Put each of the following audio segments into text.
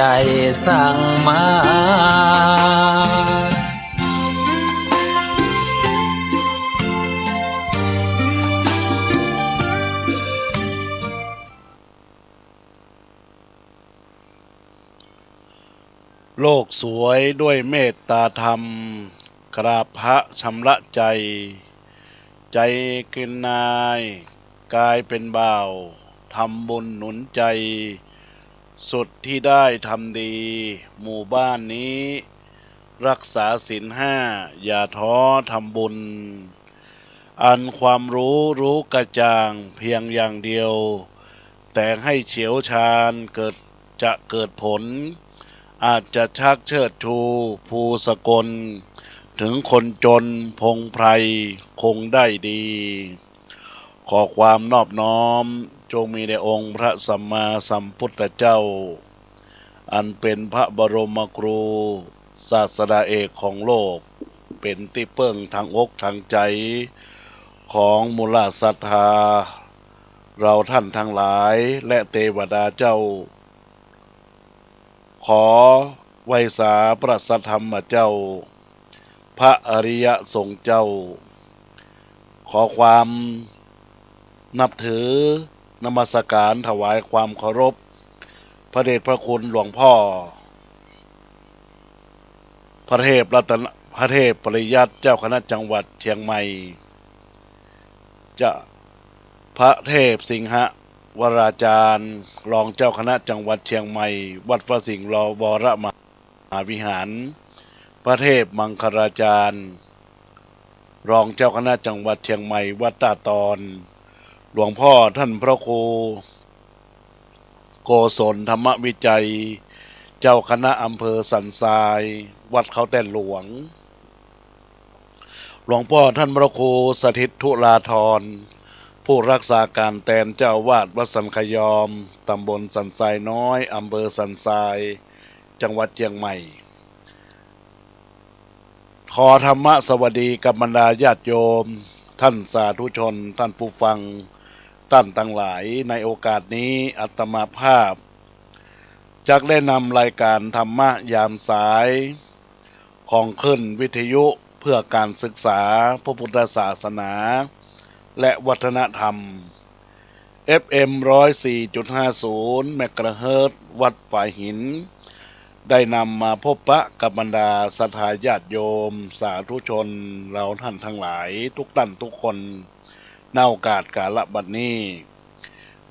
ใจสั่งมาโลกสวยด้วยเมตตาธรรมกราบพระชำระใจใจกินนายกายเป็นบ่าวทำบุญหนุนใจสุดที่ได้ทำดีหมู่บ้านนี้รักษาศีลห้าอย่าท้อทำบุญอันความรู้กระจ่างเพียงอย่างเดียวแต่ให้เฉียวชาญจะเกิดผลอาจจะชักเชิดชูภูสกลถึงคนจนพงไพรคงได้ดีขอความนอบน้อมจงมีในองค์พระสัมมาสัมพุทธเจ้าอันเป็นพระบรมครูศาสดาเอกของโลกเป็นที่เพิ่งทางอกทางใจของมูลศรัทธาเราท่านทั้งหลายและเทวดาเจ้าขอไวยสาประสัทธรรมเจ้าพระอริยสงฆ์เจ้าขอความนับถือนมัสการถวายความเคารพพระเดชพระคุณหลวงพ่อพระเทพปริยัติเจ้าคณะจังหวัดเชียงใหม่จะพระเทพสิงหวราจารย์รองเจ้าคณะจังหวัดเชียงใหม่วัดพระสิงห์วรมหาวิหารพระเทพมังคลาจารย์รองเจ้าคณะจังหวัดเชียงใหม่วัดตาตอนหลวงพ่อท่านพระครูโกศลธรรมวิจัยเจ้าคณะอำเภอสันทรายวัดเขาแต่หลวงหลวงพ่อท่านพระครูสถิตธุราธรผู้รักษาการแทนเจ้าวาดวัดสันขยอมตำบลสันทรายน้อยอำเภอสันทรายจังหวัดเชียงใหม่ขอธรรมะสวัสดีกับบรรดาญาติโยมท่านสาธุชนท่านผู้ฟังท่านทั้งหลายในโอกาสนี้อาตมาภาพจักได้นำรายการธรรมะยามสายของขึ้นวิทยุเพื่อการศึกษาพระพุทธศาสนาและวัฒนธรรม FM 104.50 เมกะเฮิรตซ์วัดฝ่ายหินได้นำมาพบปะกับบรรดาศรัทธาญาติโยมสาธุชนเราท่านทั้งหลายทุกท่านทุกคนในโอกาสกาลบัดนี้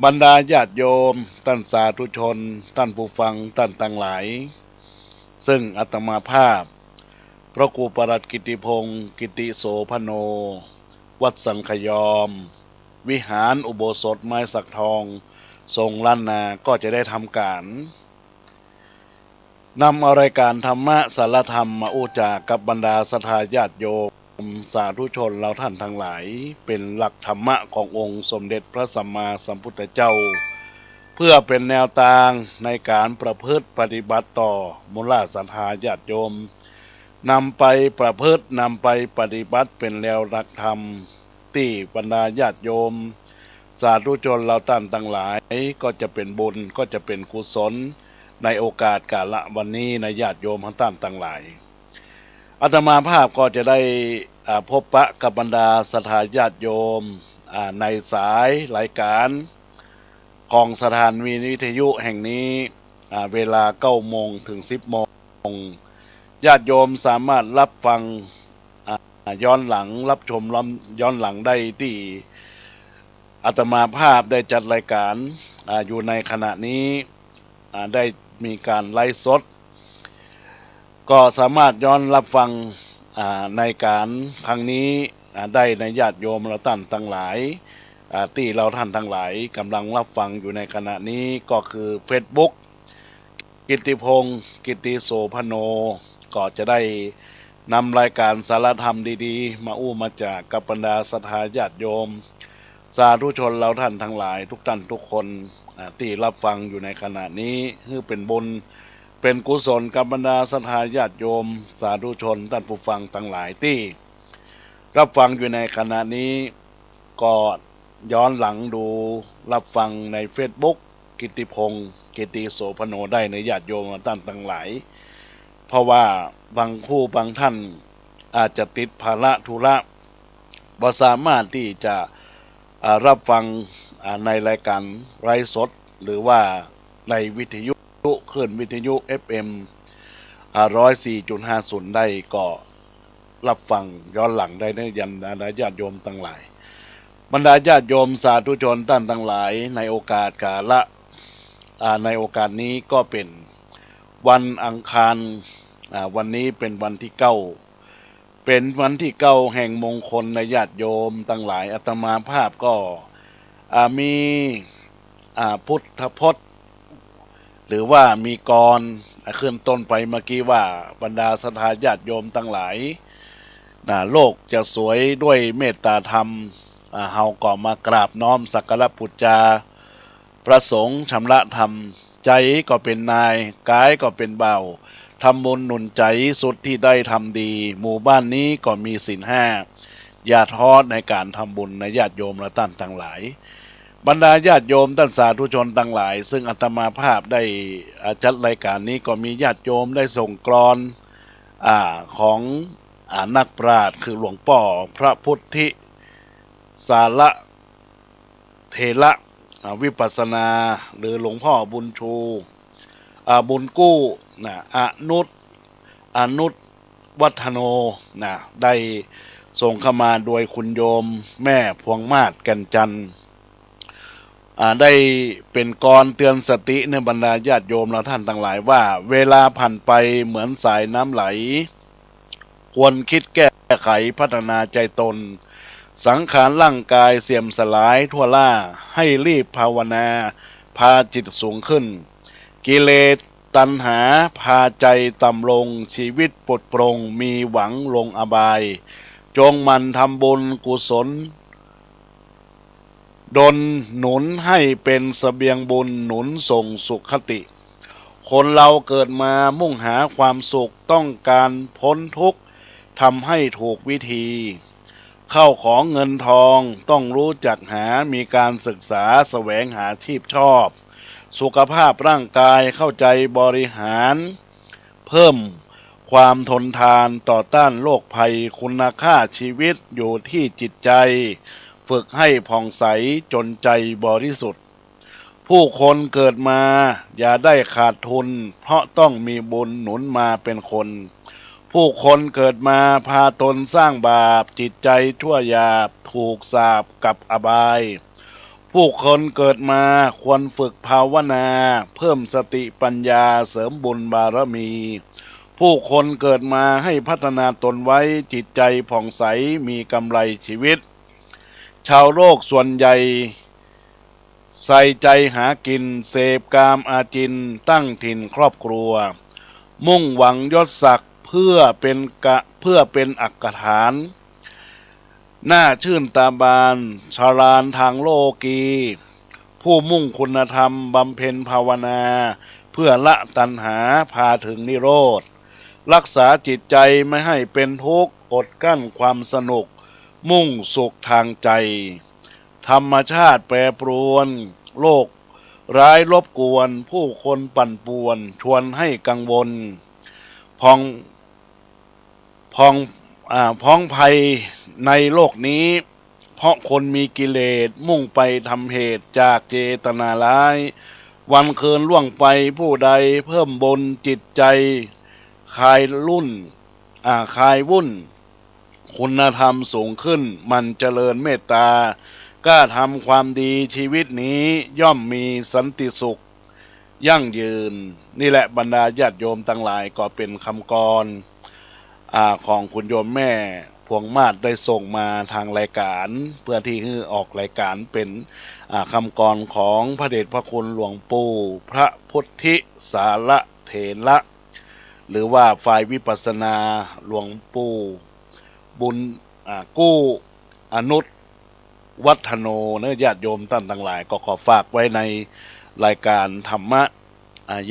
บรรดาญาติโยมท่านสาธุชนท่านผู้ฟังท่านทั้งหลายซึ่งอาตมาภาพพระครูปรัตกิติพงศ์กิติโสพโนวัดสังขยอมวิหารอุโบสถไม้สักทองทรงล้านนาก็จะได้ทำการนำเอารายการธรรมะสารธรรมมาอู้จากกับบรรดาศรัทธาญาติโยมสาธุชนเราท่านทั้งหลายเป็นหลักธรรมะขององค์สมเด็จพระสัมมาสัมพุทธเจ้าเพื่อเป็นแนวทางในการประพฤติปฏิบัติต่อมูลศรัทธาญาติโยมนำไปประพฤตินำไปปฏิบัติเป็นแนวหลักธรรมที่บรรดาญาติโยมสาธุชนเราท่านทั้งหลายก็จะเป็นบุญก็จะเป็นกุศลในโอกาสกาละวันนี้ในญาติโยมทั้งท่านทั้งหลายอาตมาภาพก็จะได้พบปะกับบรรดาศรัทธาญาติโยมในสายรายการของสถานีวิทยุแห่งนี้เวลา 9 โมงถึง 10 โมงญาติโยมสามารถรับฟังย้อนหลังรับชมย้อนหลังได้ที่อาตมาภาพได้จัดรายการอยู่ในขณะนี้ได้มีการไลฟ์สดก็สามารถย้อนรับฟังในการครั้งนี้ได้ในญาติโยมเราท่านทั้งหลายที่เราท่านทั้งหลายกำลังรับฟังอยู่ในขณะนี้ก็คือ Facebook กิตติพงศ์กิตติโสพโนก็จะได้นำรายการสารธรรมดีๆมาอู้มาจากกับบรรดาศรัทธาญาติโยมสาธุชนเราท่านทั้งหลายทุกท่านทุกคนที่รับฟังอยู่ในขณะนี้คือเป็นบุญเป็นกุศลกับบรรดาศรัทธาญาติโยมสาธุชนท่านผู้ฟังทั้งหลายที่รับฟังอยู่ในขณะนี้ก็ย้อนหลังดูรับฟังใน Facebook กิตติพงศ์ เกติโสพโนได้ในญาติโยมท่านทั้งหลายเพราะว่าบางผู้บางท่านอาจจะติดภาระธุระบ่สามารถที่จะรับฟังในรายการไลฟ์สดหรือว่าในวิทยุคลื่นวิทยุ FM 104.50 ได้ก็รับฟังย้อนหลังได้ในยันญาติโยมทั้งหลายบรรดาญาติโยมสาธุชนท่านทั้งหลายในโอกาสกาละในโอกาสนี้ก็เป็นวันอังคารวันนี้เป็นวันที่9เป็นวันที่9แห่งมงคลในญาติโยมทั้งหลายอาตมาภาพก็มีพุทธพจน์หรือว่ามีกรขึ้นต้นไปเมื่อกี้ว่าบรรดาศรัทธาญาติโยมทั้งหลายโลกจะสวยด้วยเมตตาธรรมเฮาก็มากราบน้อมสักการะพุทธจาประสงค์ชำระธรรมใจก็เป็นนายกายก็เป็นเบาทำบุญหนุนใจสุดที่ได้ทำดีหมู่บ้านนี้ก็มีศีล5อย่าท้อในการทำบุญในญาติโยมและท่านทั้งหลายบรรดาญาติโยมท่านสาธุชนทั้งหลายซึ่งอาตมาภาพได้จัดรายการนี้ก็มีญาติโยมได้ส่งกลอนของนักปราชญ์คือหลวงป่อพระพุทธิสาระเถระวิปัสสนาหรือหลวงพ่อบุญชูบุญกู้อนุตวัฒโนได้ส่งเข้ามาโดยคุณโยมแม่พวงมาศแก่นจันทร์ได้เป็นกรเตือนสติในบรรดาญาติโยมและท่านทั้งหลายว่าเวลาผ่านไปเหมือนสายน้ำไหลควรคิดแก้ไขพัฒนาใจตนสังขารร่างกายเสื่อมสลายทั่วล่าให้รีบภาวนาพาจิตสูงขึ้นกิเลสตัณหาพาใจต่ำลงชีวิตปลดโปร่งมีหวังลงอบายจงมันทำบุญกุศลดลหนุนให้เป็นเสบียงบุญหนุนส่งสุขติคนเราเกิดมามุ่งหาความสุขต้องการพ้นทุกข์ทำให้ถูกวิธีเข้าของเงินทองต้องรู้จักหามีการศึกษาแสวงหาชีพชอบสุขภาพร่างกายเข้าใจบริหารเพิ่มความทนทานต่อต้านโรคภัยคุณค่าชีวิตอยู่ที่จิตใจฝึกให้ผ่องใสจนใจบริสุทธิ์ผู้คนเกิดมาอย่าได้ขาดทุนเพราะต้องมีบุญหนุนมาเป็นคนผู้คนเกิดมาพาตนสร้างบาปจิตใจชั่วหยาบถูกสาปกับอบายผู้คนเกิดมาควรฝึกภาวนาเพิ่มสติปัญญาเสริมบุญบารมีผู้คนเกิดมาให้พัฒนาตนไว้จิตใจผ่องใสมีกำไรชีวิตชาวโลกส่วนใหญ่ใส่ใจหากินเสพกามอาจินตั้งถิ่นครอบครัวมุ่งหวังยศศักดิ์เพื่อเป็นอักฐานหน้าชื่นตาบานชารานทางโลกีผู้มุ่งคุณธรรมบำเพ็ญภาวนาเพื่อละตัณหาพาถึงนิโรธรักษาจิตใจไม่ให้เป็นทุกข์อดกั้นความสนุกมุ่งสุขทางใจธรรมชาติแปรปรวนโลกร้ายรบกวนผู้คนปั่นป่วนชวนให้กังวลพ้องภัยในโลกนี้เพราะคนมีกิเลสมุ่งไปทำเหตุจากเจตนาร้ายวันคืนล่วงไปผู้ใดเพิ่มบนจิตใจคลายวุ่นคุณธรรมสูงขึ้นมันเจริญเมตตากล้าทำความดีชีวิตนี้ย่อมมีสันติสุขยั่งยืนนี่แหละบรรดาญาติโยมทั้งหลายก็เป็นคำกรของคุณโยมแม่พวงมาศได้ส่งมาทางรายการเพื่อที่ให้ออกรายการเป็นคำกรของพระเดชพระคุณหลวงปู่พระพุทธิสารเถระหรือว่าฝ่ายวิปัสสนาหลวงปู่บุญกู้อนุตวัฒโนญาติโยมท่านทั้งหลายก็ขอฝากไว้ในรายการธรรมะ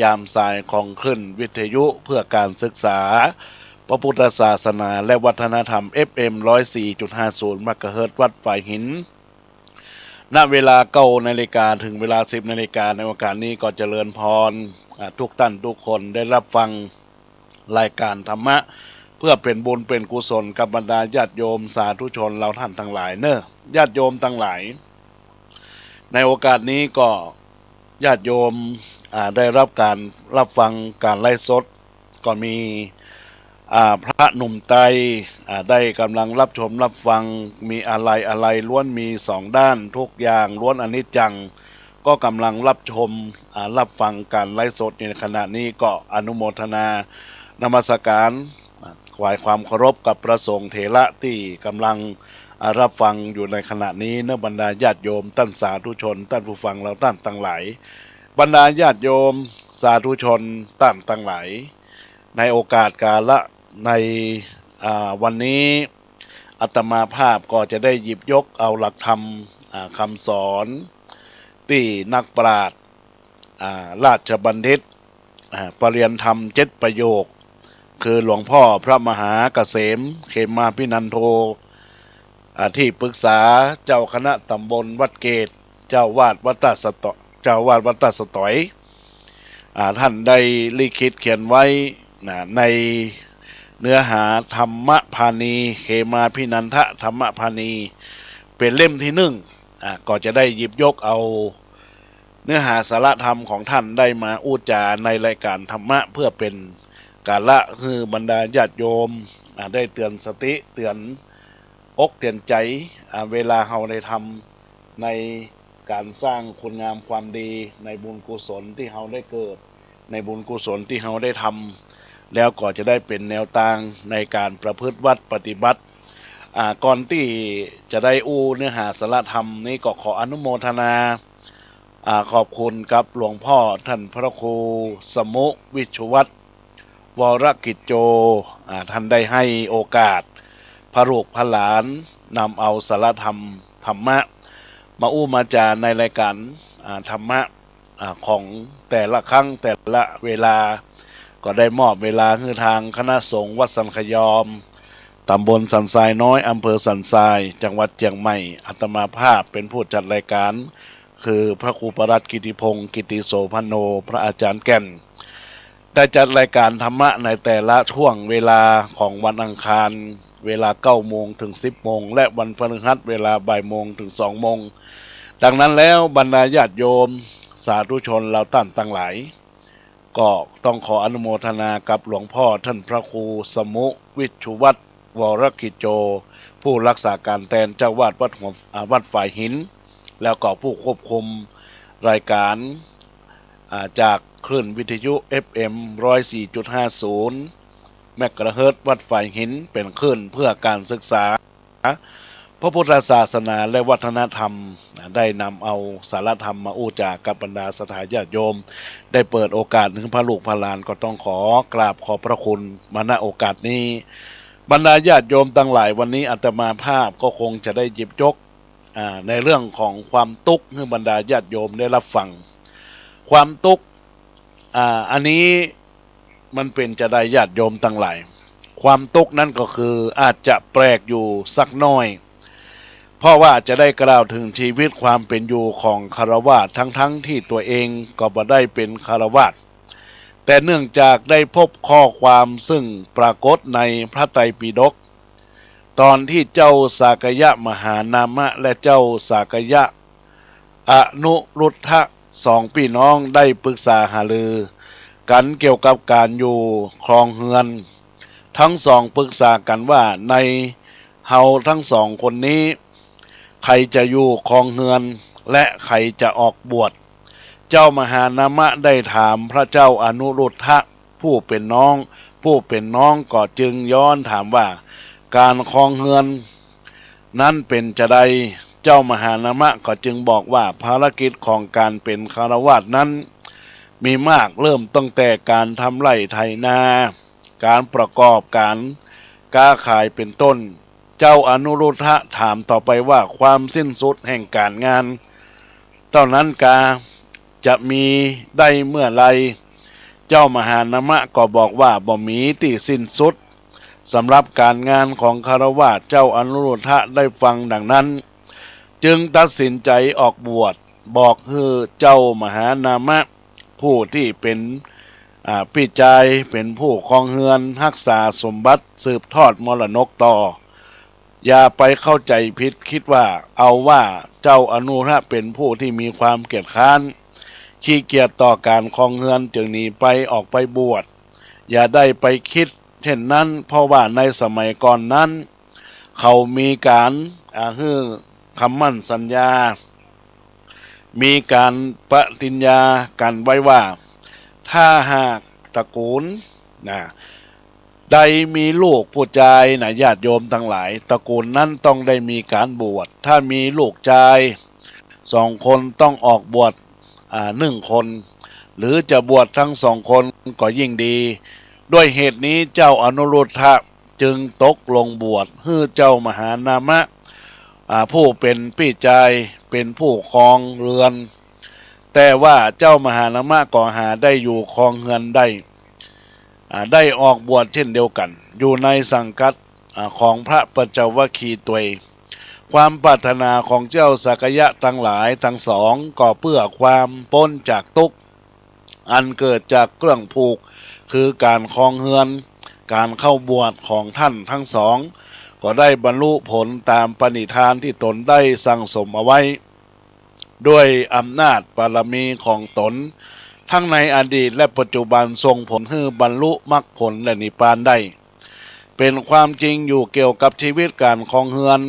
ยามสายของขึ้นวิทยุเพื่อการศึกษาพระพุทธศาสนาและวัฒนธรรม FM 104.50 เมกะเฮิรตซ์วัดฝ่ายหิน ณเวลา9 นาฬิกาถึงเวลา10 นาฬิกาในโอกาสนี้ก็เจริญพรทุกท่านทุกคนได้รับฟังรายการธรรมะเพื่อเป็นบุญเป็นกุศลกับบรรดาญาติโยมสาธุชนเราท่านทั้งหลายเนอะญาติโยมทั้งหลายในโอกาสนี้ก็ญาติโยมได้รับการรับฟังการไลฟ์สดก็มีพระหนุ่มไตรได้กำลังรับชมรับฟังมีอะไรล้วนมีสองด้านทุกอย่างล้วนอนิจจังก็กำลังรับชมรับฟังการไลฟ์สดในขณะนี้ก็อนุโมทนานมัสการถวายความเคารพกับพระสงฆ์เถระที่กำลังรับฟังอยู่ในขณะนี้เนื้อบรรดาญาติโยมท่านสาธุชนท่านผู้ฟังเราท่านทั้งหลายบรรดาญาติโยมสาธุชนท่านทั้งหลายในโอกาสกาละในวันนี้อาตมาภาพก็จะได้หยิบยกเอาหลักธรรมคำสอนที่นักปราชญ์ราชบัณฑิตปริยนธรรม7 ประโยคคือหลวงพ่อพระมหาเกษมเขมาพินันโทที่ปรึกษาเจ้าคณะตำบลวัดเกตเจ้าวาดวัดวัดสตอยท่านได้ลิขิตเขียนไว้ในเนื้อหาธรรมพาณีเขมาพินันทะธรรมพาณีเป็นเล่มที่1ก็จะได้หยิบยกเอาเนื้อหาสาระธรรมของท่านได้มาอูจาในรายการธรรมะเพื่อเป็นการละคือบรรดาญาติโยมได้เตือนสติเตือนอกเตือนใจเวลาเราได้ทำในการสร้างคุณงามความดีในบุญกุศลที่เราได้เกิดในบุญกุศลที่เราได้ทำแล้วก็จะได้เป็นแนวทางในการประพฤติวัดปฏิบัติก่อนที่จะได้เนื้อหาสาระธรรมนี้ก็ขออนุโมทนาขอบคุณกับหลวงพ่อท่านพระครูสมุวิชวัตรวรกิจโจท่านได้ให้โอกาสพระลูกพระหลานนำเอาสาระธรรมธรรมะมามาจาในรายการธรรมะของแต่ละครั้งแต่ละเวลาก็ได้มอบเวลาให้ทางคณะสงฆ์วัดสันขยอมตำบลสันทรายน้อยอำเภอสันทรายจังหวัดเชียงใหม่อาตมาภาพเป็นผู้จัดรายการคือพระครูประหลัดกิติพงศ์กิติโสพโนพระอาจารย์แก่นได้จัดรายการธรรมะในแต่ละช่วงเวลาของวันอังคารเวลา9 โมงถึง 10 โมงและวันพฤหัสเวลาบ่ายโมงถึง 2 โมงดังนั้นแล้วบรรดาญาติโยมสาธุชนเราท่านทั้งหลายก็ต้องขออนุโมทนากับหลวงพ่อท่านพระครูสมุวิชวัตรวรกิจโจผู้รักษาการแทนเจ้าวาดวัดฝ่ายหินแล้วก็ผู้ควบคุมรายการจากคลื่นวิทยุ FM 104.50 เมกะเฮิรตซ์วัดฝ่ายหินเป็นคลื่นเพื่อการศึกษาพระพุทธศาสนาและวัฒนธรรมได้นำเอาสารธรรมมาอู้จากับบรรดาสถาญาติโยมได้เปิดโอกาสถึงพระลูกพระหลานก็ต้องขอกราบขอบพระคุณมาณโอกาสนี้บรรดาญาติโยมทั้งหลายวันนี้อาตมาภาพก็คงจะได้หยิบยกในเรื่องของความทุกข์ให้บรรดาญาติโยมได้รับฟังความทุกข์อันนี้มันเป็นจะได้ญาติโยมทั้งหลายความทุกข์นั้นก็คืออาจจะแปลกอยู่สักน้อยเพราะว่าจะได้กล่าวถึงชีวิตความเป็นอยู่ของคฤหัสถ์ทั้งที่ตัวเองก็บ่ได้เป็นคฤหัสถ์แต่เนื่องจากได้พบข้อความซึ่งปรากฏในพระไตรปิฎกตอนที่เจ้าสากยะมหานามะและเจ้าสากยะอนุรุทธะ2 พี่น้องได้ปรึกษาหารือกันเกี่ยวกับการอยู่ครองเฮือนทั้งสองปรึกษากันว่าในเฮาทั้ง2 คนนี้ใครจะอยู่ครองเฮือนและใครจะออกบวชเจ้ามหานามะได้ถามพระเจ้าอนุรุทธะผู้เป็นน้องก็จึงย้อนถามว่าการครองเฮือนนั้นเป็นจะใดเจ้ามหานามะก็จึงบอกว่าภารกิจของการเป็นคฤหัสถ์นั้นมีมากเริ่มตั้งแต่การทำไร่ไถนาการประกอบการค้าขายเป็นต้นเจ้าอนุรุทธะถามต่อไปว่าความสิ้นสุดแห่งการงานเท่านั้นจะมีได้เมื่อไรเจ้ามหานามะก็บอกว่าบ่มีที่สิ้นสุดสำหรับการงานของคฤหัสถ์เจ้าอนุรุทธะได้ฟังดังนั้น จึงตัดสินใจออกบวชบอกคือเจ้ามหานามะผู้ที่เป็นพี่ชายเป็นผู้ครองเฮือนรักษาสมบัติสืบทอดมรดกต่ออย่าไปเข้าใจผิดคิดว่าเอาว่าเจ้าอนุระเป็นผู้ที่มีความเกียจคร้านขี้เกียจต่อการครองเฮือนจึงหนีไปออกไปบวชอย่าได้ไปคิดเช่นนั้นเพราะว่าในสมัยก่อนนั้นเขามีการฮือคำมั่นสัญญามีการปฏิญญากันไว้ว่าถ้าหากตระกูลใดมีลูกผู้ชายญาติโยมทั้งหลายตระกูลนั้นต้องได้มีการบวชถ้ามีลูกชาย2 คนต้องออกบวช1 คนหรือจะบวชทั้ง2 คนก็ยิ่งดีด้วยเหตุนี้เจ้าอนุรุทธะจึงตกลงบวชให้เจ้ามหานามะผู้เป็นพี่ชายเป็นผู้ครองเรือนแต่ว่าเจ้ามหานามะก็หาได้อยู่ครองเรือนได้ออกบวชเช่นเดียวกันอยู่ในสังกัดของพระปัญจวัคคีย์ตัวความปรารถนาของเจ้าสักยะทั้งหลายทั้งสองก็เพื่อความพ้นจากทุกข์อันเกิดจากเครื่องผูกคือการครองเรือนการเข้าบวชของท่านทั้งสองก็ได้บรรลุผลตามปณิธานที่ตนได้สั่งสมเอาไว้ด้วยอำนาจบารมีของตนทั้งในอดีตและปัจจุบันส่งผลให้บรรลุมรรคผลและนิพพานได้เป็นความจริงอยู่เกี่ยวกับชีวิตการครองเรือน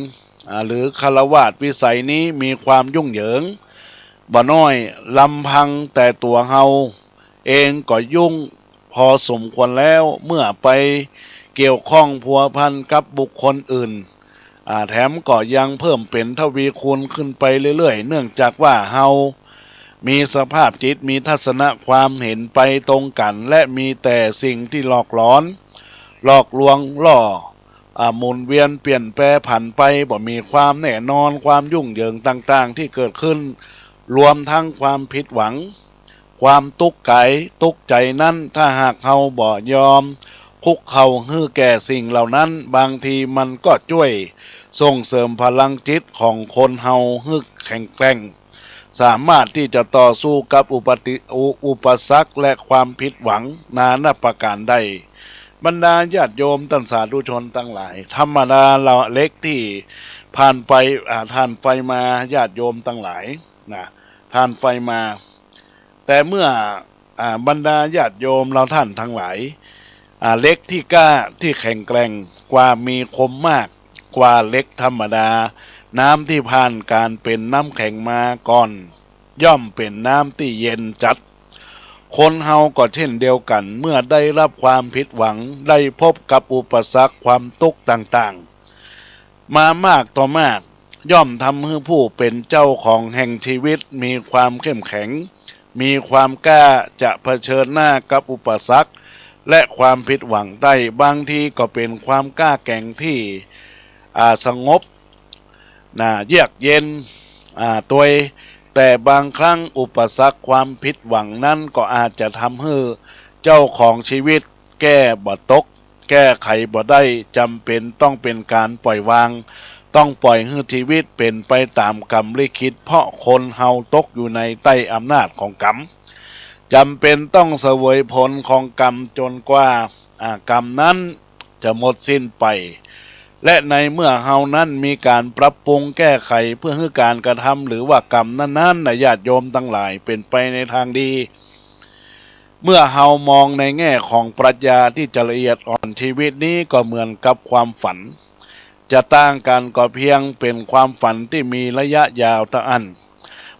หรือฆราวาสวิสัยนี้มีความยุ่งเหยิงบ่น้อยลำพังแต่ตัวเฮาเองก็ยุ่งพอสมควรแล้วเมื่อไปเกี่ยวข้องพัวพันกับบุคคลอื่นแถมก็ยังเพิ่มเป็นทวีคูณขึ้นไปเรื่อยๆเนื่องจากว่าเฮามีสภาพจิตมีทัศนะความเห็นไปตรงกันและมีแต่สิ่งที่หลอกหลอนหลอกลวงล่อหมุนเวียนเปลี่ยนแปรผันไปบ่มีความแน่นอนความยุ่งเหยิงต่างๆที่เกิดขึ้นรวมทั้งความผิดหวังความตุกข์ใจนั้นถ้าหากเฮาบ่ยอมคุกเข่าฮื้อแก่สิ่งเหล่านั้นบางทีมันก็ช่วยส่งเสริมพลังจิตของคนเฮาฮื้อแข็งแกร่งสามารถที่จะต่อสู้กับอุปสรรคและความผิดหวังนานาประการได้บรรดาญาติโยมท่านสาธุชนทั้งหลายธรรมดาเราเล็กที่ผ่านไปท่านไฟมาญาติโยมทั้งหลายท่านไฟมาแต่เมื่อบรรดาญาติโยมเราท่านทั้งหลายเล็กที่กล้าที่แข็งแกร่งกว่ามีคมมากกว่าเล็กธรรมดาน้ำที่ผ่านการเป็นน้ำแข็งมาก่อนย่อมเป็นน้ำที่เย็นจัดคนเฮาก็เช่นเดียวกันเมื่อได้รับความผิดหวังได้พบกับอุปสรรคความทุกข์ต่างๆมามากต่อมากย่อมทำให้ผู้เป็นเจ้าของแห่งชีวิตมีความเข้มแข็งมีความกล้าจะเผชิญหน้ากับอุปสรรคและความผิดหวังได้บางทีก็เป็นความกล้าแกร่งที่สงบเยือกเย็นตัวแต่บางครั้งอุปสรรคความผิดหวังนั้นก็อาจจะทำให้เจ้าของชีวิตแก้บ่ตกแก้ไขบ่ได้จำเป็นต้องเป็นการปล่อยวางต้องปล่อยให้ชีวิตเป็นไปตามกรรมลิขิตเพราะคนเฮาตกอยู่ในใต้อำนาจของกรรมจำเป็นต้องเสวยผลของกรรมจนกว่ากรรมนั้นจะหมดสิ้นไปและในเมื่อเฮานั้นมีการปรับปรุงแก้ไขเพื่อให้การกระทำหรือว่ากรรมนั้นๆญาติโยมทั้งหลายเป็นไปในทางดีเมื่อเฮามองในแง่ของปรัชญาที่จะละเอียดอ่อนชีวิตนี้ก็เหมือนกับความฝันจะต่างกันก็เพียงเป็นความฝันที่มีระยะยาวเท่านั้น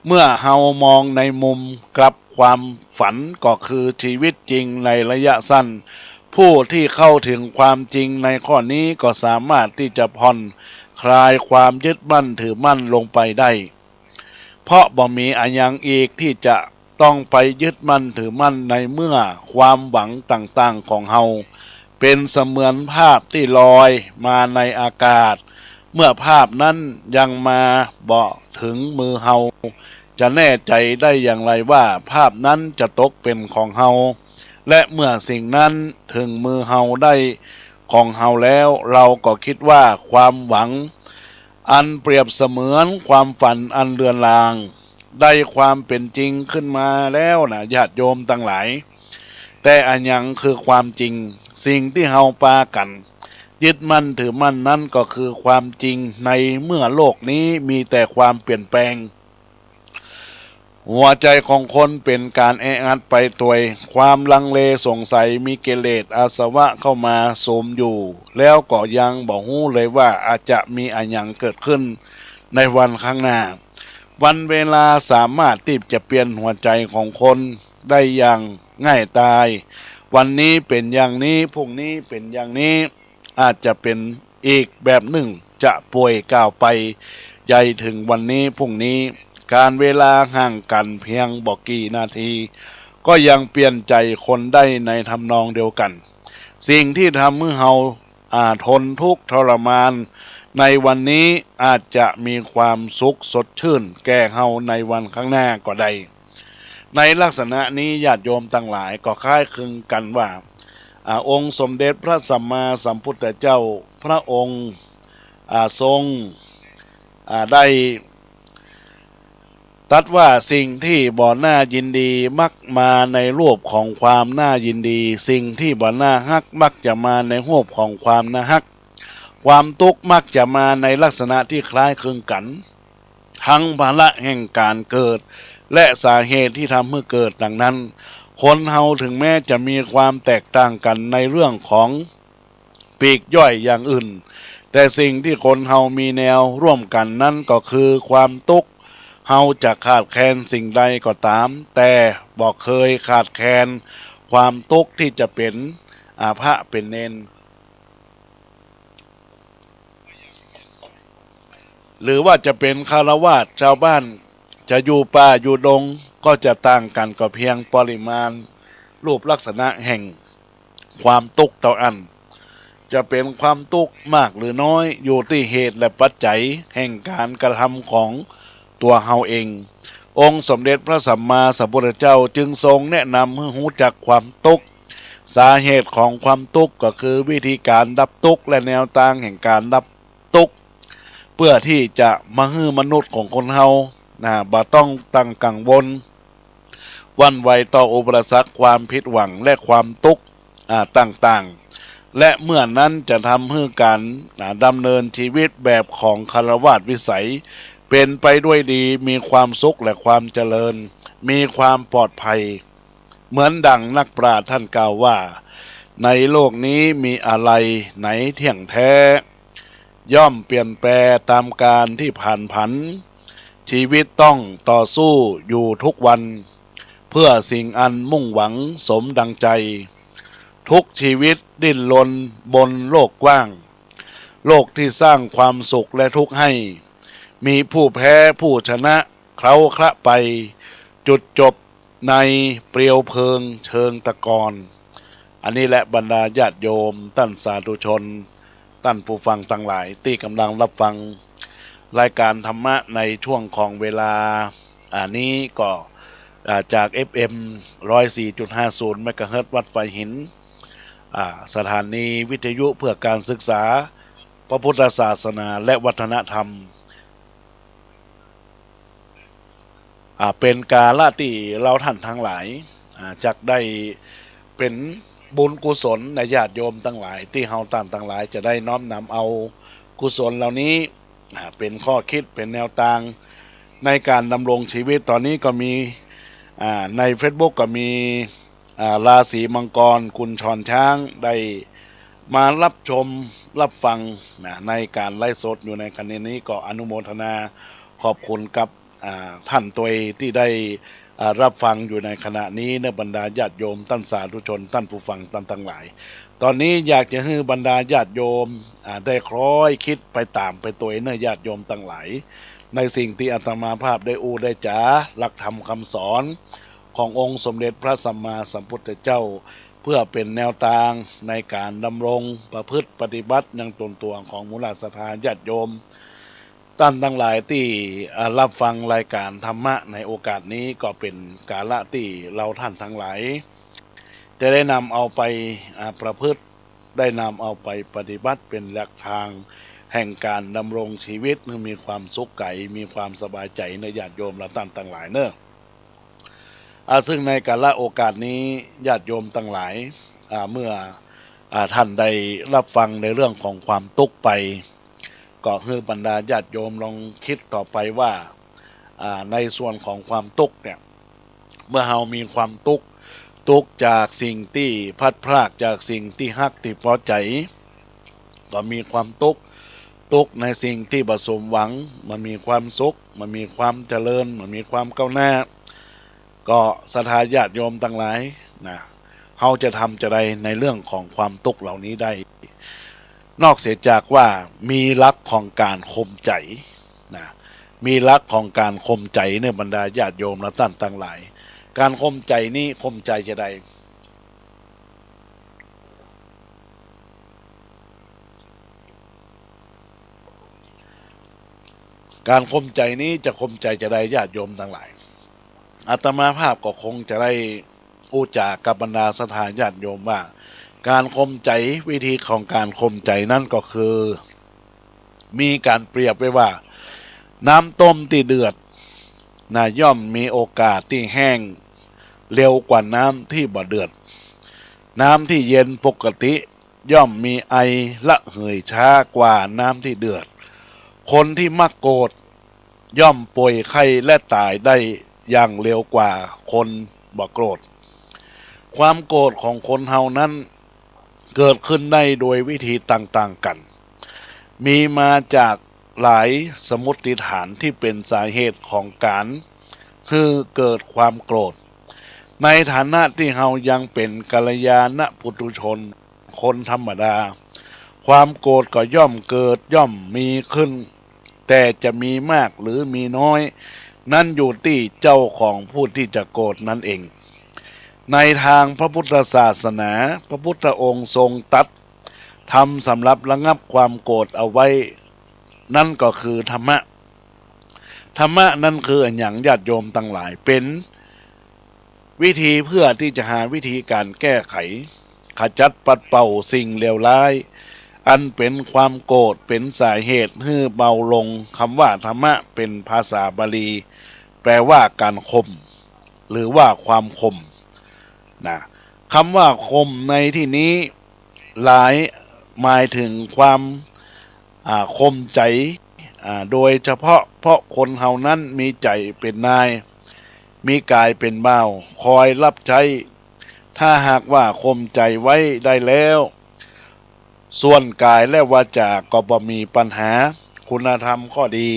เมื่อเฮามองในมุมกลับความฝันก็คือชีวิตจริงในระยะสั้นผู้ที่เข้าถึงความจริงในข้อนี้ก็สามารถที่จะผ่อนคลายความยึดมั่นถือมั่นลงไปได้เพราะบ่มีอันยังอีกที่จะต้องไปยึดมั่นถือมั่นในเมื่อความหวังต่างๆของเฮาเป็นเสมือนภาพที่ลอยมาในอากาศเมื่อภาพนั้นยังมาบ่ถึงมือเฮาจะแน่ใจได้อย่างไรว่าภาพนั้นจะตกเป็นของเฮาและเมื่อสิ่งนั้นถึงมือเฮาได้ของเฮาแล้วเราก็คิดว่าความหวัง อันเปรียบเสมือนความฝันอันเลือนลางได้ความเป็นจริงขึ้นมาแล้วนะญาติโยมทั้งหลายแต่อันยังคือความจริงสิ่งที่เฮาปากันยึดมั่นถือมั่นนั้นก็คือความจริงในเมื่อโลกนี้มีแต่ความเปลี่ยนแปลงหัวใจของคนเป็นการแออัดไปตัวยความลังเลสงสัยมีกิเลสอาสวะเข้ามาสมอยู่แล้วก็ยังบอกฮู้เลยว่าอาจจะมีอันยังเกิดขึ้นในวันข้างหน้าวันเวลาสามารถที่จะเปลี่ยนหัวใจของคนได้อย่างง่ายดายวันนี้เป็นอย่างนี้พรุ่งนี้เป็นอย่างนี้อาจจะเป็นอีกแบบหนึ่งจะป่วยก้าวไปใหญ่ถึงวันนี้พรุ่งนี้การเวลาห่างกันเพียงบอกกี่นาทีก็ยังเปลี่ยนใจคนได้ในทำนองเดียวกันสิ่งที่ทำให้เฮาทนทุกข์ทรมานในวันนี้อาจจะมีความสุขสดชื่นแก่เฮาในวันข้างหน้าก็ได้ในลักษณะนี้ญาติโยมทั้งหลายก็คล้ายคลึงกันว่าองค์สมเด็จพระสัมมาสัมพุทธเจ้าพระองค์ทรงได้ตรัสว่าสิ่งที่บ่น่ายินดีมักมาในรูปของความน่ายินดีสิ่งที่บ่น่าฮักมักจะมาในรูปของความน่าฮักความทุกข์มักจะมาในลักษณะที่คล้ายคลึงกันทั้งภาระแห่งการเกิดและสาเหตุที่ทำให้เกิดดังนั้นคนเฮาถึงแม้จะมีความแตกต่างกันในเรื่องของปีกย่อยอย่างอื่นแต่สิ่งที่คนเฮามีแนวร่วมกันนั้นก็คือความทุกข์เฮาจะขาดแคลนสิ่งใดก็ตามแต่บอกเคยขาดแคลนความทุกข์ที่จะเป็นพระเป็นเนนหรือว่าจะเป็นฆราวาสชาวบ้านจะอยู่ป่าอยู่ดงก็จะต่างกันก็เพียงปริมาณรูปลักษณะแห่งความทุกข์ต่ออันจะเป็นความทุกข์มากหรือน้อยอยู่ที่เหตุและปัจจัยแห่งการกระทำของตัวเฮาเององค์สมเด็จพระสัมมาสัมพุทธเจ้าจึงทรงแนะนำให้รู้จักความทุกข์สาเหตุของความทุกข์ก็คือวิธีการดับทุกข์และแนวทางแห่งการดับทุกข์เพื่อที่จะมาให้มนุษย์ของคนเฮาบ่ต้องตั้งกังวลวันไหวต่ออุปสรรคความผิดหวังและความทุกข์ต่างๆและเมื่อนั้นจะทำให้การดำเนินชีวิตแบบของฆราวาสวิสัยเป็นไปด้วยดีมีความสุขและความเจริญมีความปลอดภัยเหมือนดังนักปราชญ์ท่านกล่าวว่าในโลกนี้มีอะไรไหนเที่ยงแท้ย่อมเปลี่ยนแปลตามการที่ผ่านผันชีวิตต้องต่อสู้อยู่ทุกวันเพื่อสิ่งอันมุ่งหวังสมดังใจทุกชีวิตดิ้นรนบนโลกกว้างโลกที่สร้างความสุขและทุกข์ให้มีผู้แพ้ผู้ชนะเคล้าคละไปจุดจบในเปลวเพลิงเชิงตะกอนอันนี้แหละบรรดาญาติโยมท่านสาธุชนท่านผู้ฟังทั้งหลายที่กำลังรับฟังรายการธรรมะในช่วงของเวลานี้ก็จาก FM 104.50 เมกะเฮิรตซ์วัดไฟหินสถานีวิทยุเพื่อการศึกษาพระพุทธศาสนาและวัฒนธรรมเป็นกาลที่เราท่านทั้งหลายจักได้เป็นบุญกุศลในญาติโยมทั้งหลายที่เฮาต่างหลายจะได้น้อมนำเอากุศลเหล่านี้เป็นข้อคิดเป็นแนวทางในการดำรงชีวิตตอนนี้ก็มีใน Facebook ก็มีราศีมังกรคุณชอนช้างได้มารับชมรับฟังในการไลฟ์สดอยู่ในขณะนี้ก็อนุโมทนาขอบคุณกับท่านตัวที่ได้รับฟังอยู่ในขณะนี้ในบรรดาญาติโยมท่านสาธุชนท่านผู้ฟังท่านทั้งหลายตอนนี้อยากจะให้บรรดาญาติโยมได้คล้อยคิดไปตามไปตัวเนื้อญาติโยมทั้งหลายในสิ่งที่อาตมาภาพได้ได้จ๋าหลักธรรมคำสอนขององค์สมเด็จพระสัมมาสัมพุทธเจ้าเพื่อเป็นแนวทางในการดำรงประพฤติปฏิบัติอย่างตนตัวของมูลศรัทธาญาติโยมท่านทั้งหลายที่รับฟังรายการธรรมะในโอกาสนี้ก็เป็นกาลที่เราท่านทั้งหลายจะได้นำเอาไปประพฤติได้นำเอาไปปฏิบัติเป็นหลักทาง แห่งการดำรงชีวิตมีความสุขไก่มีความสบายใจในญาติโยมเราตั้งต่างหลายเนอะซึ่งในกาลโอกาสนี้ญาติโยมตั้งหลายเมื่อท่านได้รับฟังในเรื่องของความทุกข์ไปก็คือบรรดาญาติโยมลองคิดต่อไปว่าในส่วนของความทุกข์เนี่ยเมื่อเรามีความทุกข์จากสิ่งที่พัดพรากจากสิ่งที่ฮักที่พอใจก็มีความทุกข์ในสิ่งที่ประสมหวังมันมีความสุขมันมีความเจริญมันมีความก้าวหน้าก็ศรัทธาญาติโยมทั้งหลายนะเราจะทำจะได้ในเรื่องของความทุกข์เหล่านี้ได้นอกเสียจากว่ามีหลักของการข่มใจนะมีหลักของการข่มใจในบรรดาญาติโยมและท่านทั้งหลายการข่มใจนี้ข่มใจจะได้การข่มใจนี้จะข่มใจจะได้ญาติโยมทั้งหลายอาตมาภาพก็คงจะได้อู้จากับบรรดาศรัทธาญาติโยมว่าการข่มใจวิธีของการข่มใจนั่นก็คือมีการเปรียบไว้ว่าน้ำต้มที่เดือดย่อมมีโอกาสที่แห้งเร็วกว่าน้ำที่บ่เดือดน้ำที่เย็นปกติย่อมมีไอละเหยช้ากว่าน้ำที่เดือดคนที่มักโกรธย่อมป่วยไข้และตายได้อย่างเร็วกว่าคนบ่โกรธความโกรธของคนเฮานั้นเกิดขึ้นได้โดยวิธีต่างๆกันมีมาจากหลายสมมติฐานที่เป็นสาเหตุของการคือเกิดความโกรธในฐานะที่เฮายังเป็นกัลยาณปุถุชนคนธรรมดาความโกรธก็ย่อมเกิดย่อมมีขึ้นแต่จะมีมากหรือมีน้อยนั่นอยู่ที่เจ้าของผู้ที่จะโกรธนั่นเองในทางพระพุทธศาสนาพระพุทธองค์ทรงตรัสทำสำหรับระงับความโกรธเอาไว้นั่นก็คือธรรมะนั่นคืออย่างญาติโยมทั้งหลายเป็นวิธีเพื่อที่จะหาวิธีการแก้ไขขจัดปัดเป่าสิ่งเลวร้ายอันเป็นความโกรธเป็นสาเหตุให้เบาลงคำว่าธรรมะเป็นภาษาบาลีแปลว่าการข่มหรือว่าความข่มนะคำว่าข่มในที่นี้หลายหมายถึงความข่มใจโดยเฉพาะเพราะคนเฮานั้นมีใจเป็นนายมีกายเป็นบ่าวคอยรับใช้ถ้าหากว่าข่มใจไว้ได้แล้วส่วนกายและวาจาก็บ่มีปัญหาคุณธรรมก็ดี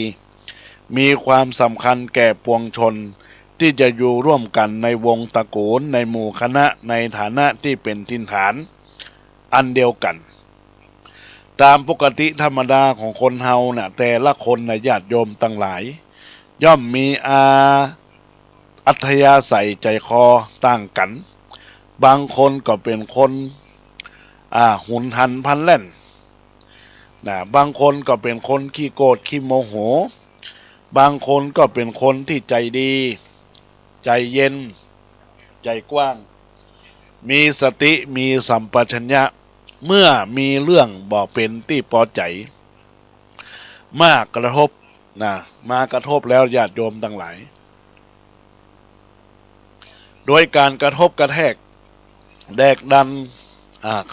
มีความสำคัญแก่ปวงชนที่จะอยู่ร่วมกันในวงตระกูลในหมู่คณะในฐานะที่เป็นถิ่นฐานอันเดียวกันตามปกติธรรมดาของคนเฮาน่ะแต่ละคนในญาติโยมทั้งหลายย่อมมีอัธยาศัยใจคอต่างกันบางคนก็เป็นคนหุนหันพลันแล่นบางคนก็เป็นคนขี้โกรธขี้โมโหบางคนก็เป็นคนที่ใจดีใจเย็นใจกว้างมีสติมีสัมปชัญญะเมื่อมีเรื่องบ่เป็นที่พอใจมากระทบมากระทบแล้วญาติโยมทั้งหลายโดยการกระทบกระแทกแดกดัน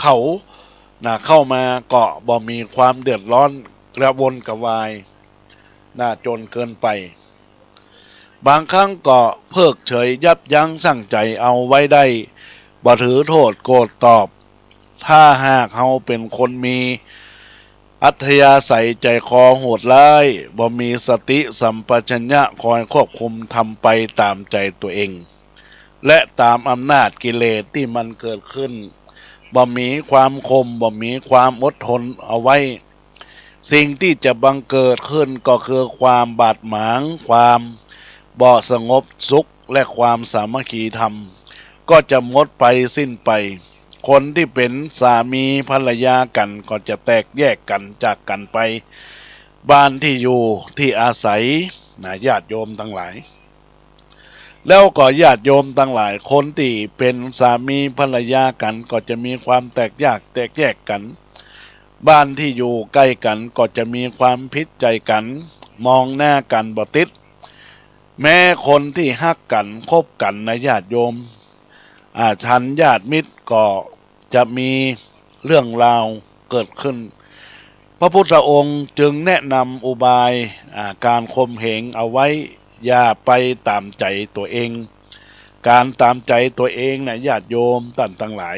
เข้ามาเกาะบ่มีความเดือดร้อนกระวนกระวายจนเกินไปบางครั้งก็เพิกเฉยยับยั้งชั่งใจเอาไว้ได้บ่ถือโทษโกรธตอบถ้าหากเฮาเป็นคนมีอัธยาศัยใจคอโหดร้ายบ่มีสติสัมปชัญญะคอยควบคุมทำไปตามใจตัวเองและตามอำนาจกิเลสที่มันเกิดขึ้นบ่มีความคมบ่มีความอดทนเอาไว้สิ่งที่จะบังเกิดขึ้นก็คือความบาดหมางความบ่สงบสุขและความสามัคคีธรรมก็จะหมดไปสิ้นไปคนที่เป็นสามีภรรยากันก็จะแตกแยกกันจากกันไปบ้านที่อยู่ที่อาศัยญาติโยมทั้งหลายแล้วก็ญาติโยมทั้งหลายคนที่เป็นสามีภรรยากันก็จะมีความแตกแยกกัน บ้านที่อยู่ใกล้กันก็จะมีความพิษใจกันมองหน้ากันบ่ติดแม้คนที่ฮักกันคบกันนะญาติโยมฉันญาติมิตรก็จะมีเรื่องราวเกิดขึ้นพระพุทธองค์จึงแนะนำอุบายการข่มเหงเอาไว้อย่าไปตามใจตัวเองการตามใจตัวเองนะญาติโยมท่านทั้งหลาย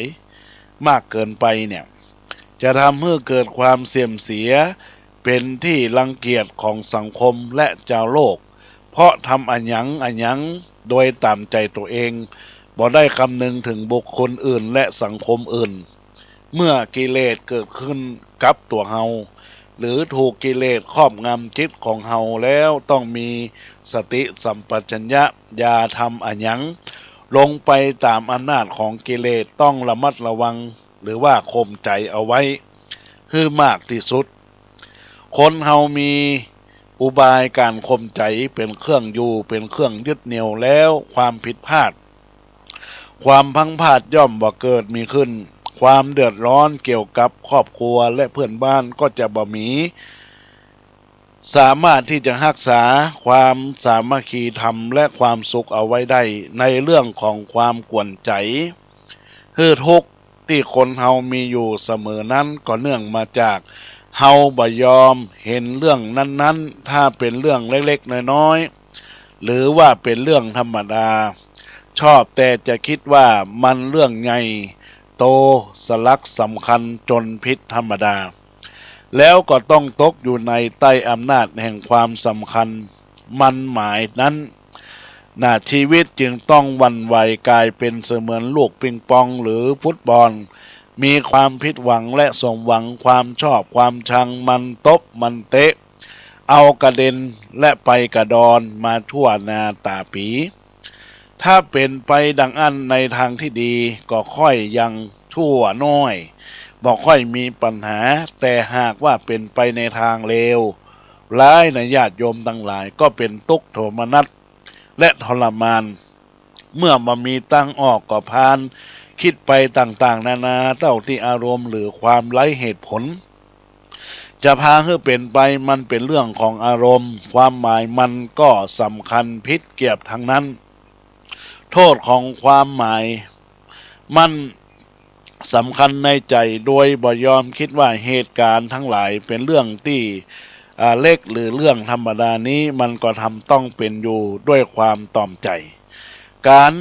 มากเกินไปเนี่ยจะทำให้เกิดความเสื่อมเสียเป็นที่รังเกียจของสังคมและเจ้าโลกเพราะทำอันหยังโดยตามใจตัวเองบ่ได้คำนึงถึงบุคคลอื่นและสังคมอื่นเมื่อกิเลสเกิดขึ้นกับตัวเฮาหรือถูกกิเลสครอบงำจิตของเฮาแล้วต้องมีสติสัมปชัญญะอย่าทำอันหยังลงไปตามอำนาจของกิเลสต้องระมัดระวังหรือว่าข่มใจเอาไว้ให้มากที่สุดคนเฮามีอุบายการข่มใจเป็นเครื่องอยู่เป็นเครื่องยึดเหนี่ยวแล้วความผิดพลาดความพังพลาดย่อมบ่เกิดมีขึ้นความเดือดร้อนเกี่ยวกับครอบครัวและเพื่อนบ้านก็จะบ่มีสามารถที่จะรักษาความสามัคคีธรรมและความสุขเอาไว้ได้ในเรื่องของความกวนใจทุกข์ที่คนเฮามีอยู่เสมอนั้นก็เนื่องมาจากเฮาบ่ยอมเห็นเรื่องนั้นๆถ้าเป็นเรื่องเล็กๆน้อยๆหรือว่าเป็นเรื่องธรรมดาชอบแต่จะคิดว่ามันเรื่องใหญ่โตสลักสำคัญจนผิดธรรมดาแล้วก็ต้องตกอยู่ในใต้อำนาจแห่งความสำคัญมันหมายนั้นชีวิตจึงต้องหวั่นไหวกลายเป็นเสมือนลูกปิงปองหรือฟุตบอลมีความผิดหวังและสมหวังความชอบความชังมันตบมันเตะเอากระเด็นและไปกระดอนมาทั่วนาตาปีถ้าเป็นไปดังอันในทางที่ดีก็ค่อยยังชั่วน้อยบอกค่อยมีปัญหาแต่หากว่าเป็นไปในทางเลวร้ายในญาติโยมทั้งหลายก็เป็นทุกข์โทมนัสและทรมานเมื่อมามีตั้งออกก็พานคิดไปต่างๆนานาเต้าที่อารมณ์หรือความไร้เหตุผลจะพาให้เป็นไปมันเป็นเรื่องของอารมณ์ความหมายมันก็สำคัญพิษเกียบทั้งนั้นโทษของความหมายมันสำคัญในใจโดยบ่ยอมคิดว่าเหตุการณ์ทั้งหลายเป็นเรื่องที่เล็กหรือเรื่องธรรมดานี้มันก็ทำต้องเป็นอยู่ด้วยความต่อมใจการ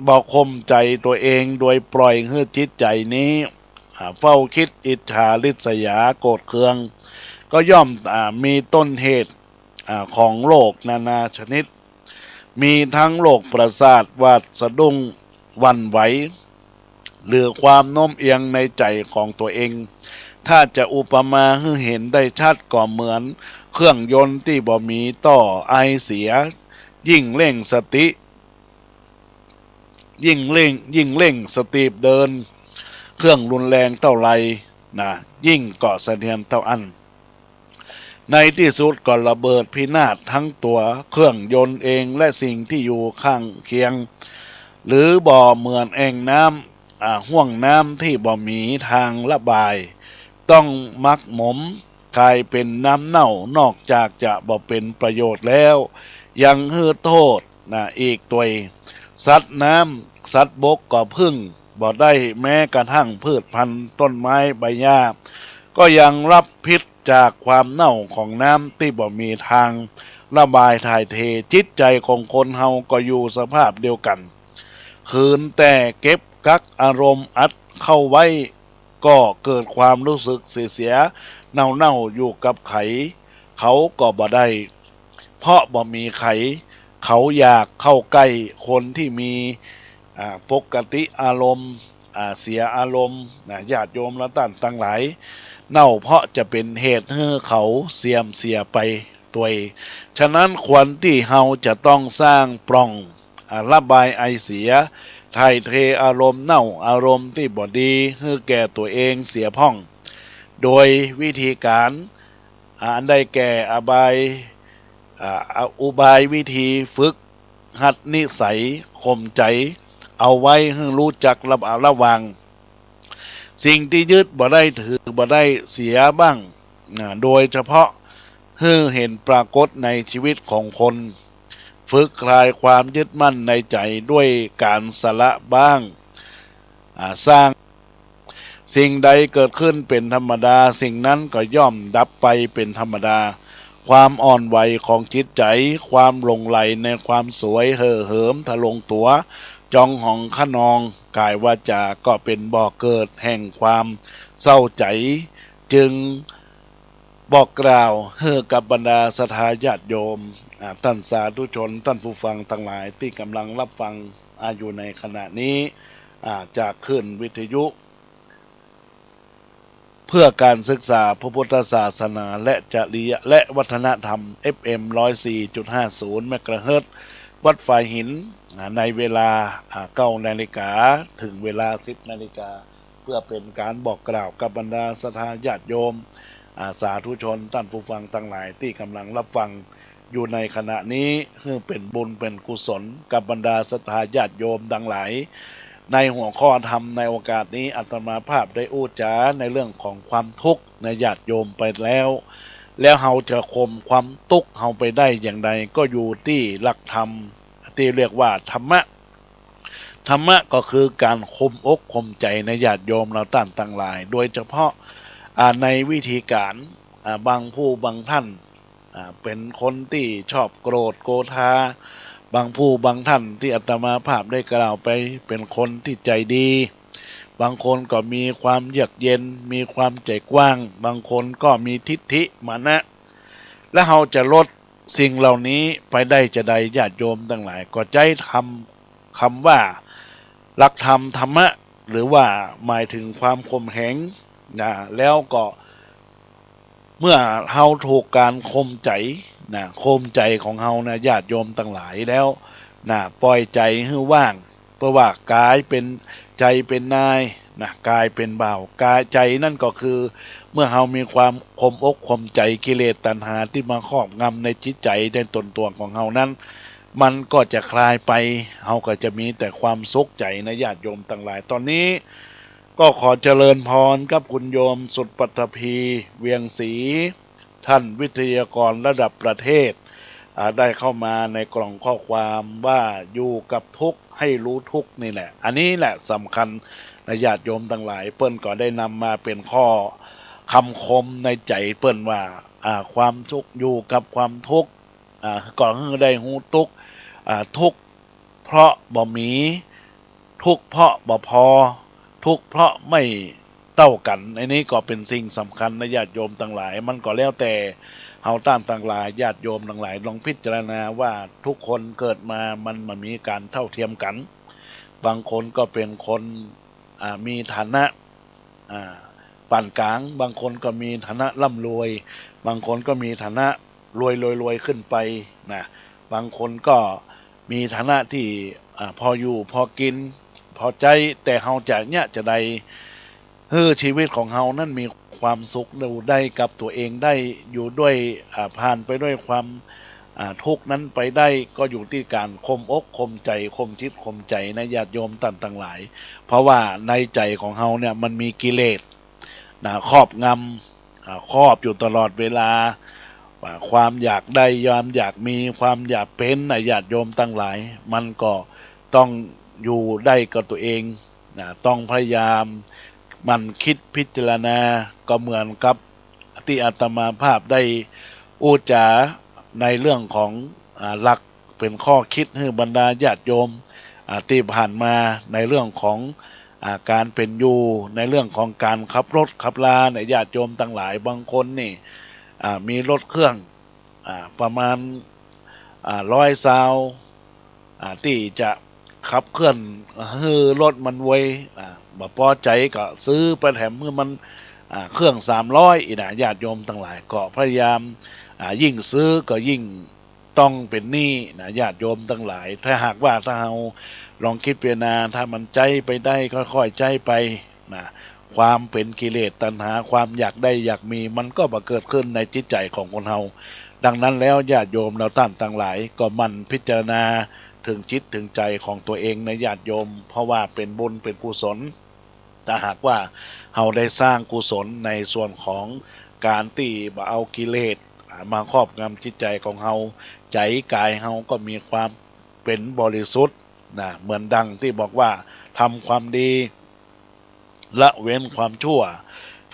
บอกข่มใจตัวเองโดยปล่อยให้จิตใจนี้เฝ้าคิดอิจฉาริษยาโกรธเคืองก็ย่อมมีต้นเหตุของโรคนานาชนิดมีทั้งโรคประสาทวาดสะดุ้งหวั่นไหวหรือความโน้มเอียงในใจของตัวเองถ้าจะอุปมาให้เห็นได้ชัดก็เหมือนเครื่องยนต์ที่บ่มีต่อไอเสียยิ่งเร่งสติยิ่งเร่งสตีบเดินเครื่องรุนแรงเท่าไรยิ่งก่อเสถียรเท่าอันในที่สุดก็ระเบิดพินาศทั้งตัวเครื่องยนต์เองและสิ่งที่อยู่ข้างเคียงหรือบ่อเหมือนแอ่งน้ำห่วงน้ำที่บ่มีทางระบายต้องมักหมมกลายเป็นน้ำเน่านอกจากจะบ่เป็นประโยชน์แล้วยังฮือโทษอีกตัวสัตว์น้ำสัตว์บกก็พึ่งบ่ได้แม้กระทั่งพืชพันธุ์ต้นไม้ใบหญ้าก็ยังรับพิษจากความเน่าของน้ำที่บ่มีทางระบายถ่ายเทจิตใจของคนเฮาก็อยู่สภาพเดียวกันคืนแต่เก็บกักอารมณ์อัดเข้าไว้ก็เกิดความรู้สึกเสียเน่าอยู่กับไขเขาก็บ่ได้เพราะบ่มีไขเขาอยากเข้าใกล้คนที่มีปกติอารมณ์เสียอารมณ์ญาติโยมและท่านทั้งหลายเน่าเพราะจะเป็นเหตุให้เขาเสียไปตัวฉะนั้นควรที่เฮาจะต้องสร้างปล่องระบายไอเสียถ่ายเทอารมณ์เน่าอารมณ์ที่บ่ดีให้แก่ตัวเองเสียพ่องโดยวิธีการอันได้แก่อุบายวิธีฝึกหัดนิสัยข่มใจเอาไว้ให้รู้จักระวัง สิ่งที่ยึดบ่ได้ถือบ่ได้เสียบ้างโดยเฉพาะเห็นปรากฏในชีวิตของคนฝึกคลายความยึดมั่นในใจด้วยการสละบ้างสร้างสิ่งใดเกิดขึ้นเป็นธรรมดาสิ่งนั้นก็ย่อมดับไปเป็นธรรมดาความอ่อนไหวของจิตใจความหลงไหลในความสวยเห่อเหิมทะลงตัวจองหองขนองกายวาจาก็เป็นบ่อเกิดแห่งความเศร้าใจจึงบอกกล่าวกับบรรดาศรัทธาญาติโยมท่านสาธุชนท่านผู้ฟังทั้งหลายที่กำลังรับฟังอยู่ในขณะนี้จากคลื่นวิทยุ เพื่อการศึกษาพระพุทธศาสนาและจริยและวัฒนธรรม FM 104.50 เมกะเฮิรตซ์วัดฝ่ายหินในเวลา9 นาฬิกาถึงเวลา 10 นาฬิกาเพื่อเป็นการบอกกล่าวกับบรรดาศรัทธาญาติโยมสาธุชนท่านผู้ฟังทั้งหลายที่กำลังรับฟังอยู่ในขณะนี้เพื่อเป็นบุญเป็นกุศลกับบรรดาศรัทธาญาติโยมดังหลายในหัวข้อธรรมในโอกาสนี้อาตมาภาพได้อู้จ๋าในเรื่องของความทุกข์ในญาติโยมไปแล้วเฮาจะข่มความทุกข์เฮาไปได้อย่างไรก็อยู่ที่หลักธรรมที่เรียกว่าธรรมะก็คือการข่มอกข่มใจในญาติโยมเราต่างหลายโดยเฉพาะในวิธีการบางผู้บางท่านเป็นคนที่ชอบโกรธโกธาบางผู้บางท่านที่อาตมาภาพได้กล่าวไปเป็นคนที่ใจดีบางคนก็มีความเยือกเย็นมีความใจกว้างบางคนก็มีทิฏฐิมานะและเราจะลดสิ่งเหล่านี้ไปได้จะใดญาติโยมทั้งหลายก็ใจทำคำว่าหลักธรรมะหรือว่าหมายถึงความข่มแหงแล้วก็เมื่อเฮาถูกการข่มใจข่มใจของเฮาญาติโยมทั้งหลายแล้วปล่อยใจให้ว่างเพราะว่ากายเป็นใจเป็นนายกายเป็นบ่าวกายใจนั่นก็คือเมื่อเฮามีความข่มอกข่มใจกิเลสตัณหาที่มาครอบงำในจิตใจในตนตัวของเฮานั้นมันก็จะคลายไปเฮาก็จะมีแต่ความสุขใจในญาติโยมทั้งหลายตอนนี้ก็ขอเจริญพรกับคุณโยมสุดปัตภีเวียงศรีท่านวิทยากรระดับประเทศได้เข้ามาในกล่องข้อความว่าอยู่กับทุกข์ให้รู้ทุกข์นี่แหละอันนี้แหละสำคัญในญาติโยมทั้งหลายเปิ้นก็ได้นำมาเป็นข้อคำคมในใจเปิ้นว่าความทุกข์อยู่กับความทุกข์ก่อนให้ได้หูทุกข์ทุกข์เพราะบ่มีทุกข์เพราะบ่พอทุกข์เพราะไม่เท่ากันอันนี้ก็เป็นสิ่งสำคัญในญาติโยมทั้งหลายมันก็แล้วแต่เฮาต่างหลายญาติโยมทั้งหลายลองพิจารณาว่าทุกคนเกิดมามันมีการเท่าเทียมกันบางคนก็เป็นคนมีฐานะปานกลางบางคนก็มีฐานะร่ำรวยบางคนก็มีฐานะรวยขึ้นไปบางคนก็มีฐานะที่พออยู่พอกินพอใจแต่เฮาจะได้ชีวิตของเฮานั้นมีความสุขอยู่ได้กับตัวเองได้อยู่ด้วยผ่านไปด้วยความทุกข์นั้นไปได้ก็อยู่ที่การข่มอกข่มใจข่มจิตข่มใจในญาติโยมต่างหลายเพราะว่าในใจของเฮาเนี่ยมันมีกิเลสครอบงำครอบอยู่ตลอดเวลาความอยากได้ความอยากมีความอยากเป็นในญาติโยมทั้งหลายมันก็ต้องอยู่ได้กับตัวเองต้องพยายามมันคิดพิจารณาก็เหมือนกับที่อาตมาภาพได้อู้จ๋าในเรื่องของหลักเป็นข้อคิดให้บรรดาญาติโยมที่ผ่านมาในเรื่องของการเป็นอยู่ในเรื่องของการขับรถขับลาในญาติโยมทั้งหลายบางคนนี่มีรถเครื่องประมาณ100 ซาวที่จะขับเคลื่อนรถมันไวบ่พอใจก็ซื้อไปแถมเมื่อมันเครื่อง300ญาติโยมทั้งหลายก็พยายามยิ่งซื้อก็ยิ่งต้องเป็นหนี้ญาติโยมทั้งหลายถ้าหากว่าถ้าเราลองคิดพิจารณาถ้ามันใจไปได้ค่อยๆใจไปความเป็นกิเลสตัณหาความอยากได้อยากมีมันก็มาเกิดขึ้นในจิตใจของคนเราดังนั้นแล้วญาติโยมเราท่านทั้งหลายก็มันพิจารณาถึงจิตถึงใจของตัวเองในญาติโยมเพราะว่าเป็นบุญเป็นกุศล ถ้าหากว่าเราได้สร้างกุศลในส่วนของการที่บ่เอากิเลสมาครอบงำจิตใจของเราใจกายเราก็มีความเป็นบริสุทธิ์นะเหมือนดังที่บอกว่าทำความดีละเว้นความชั่ว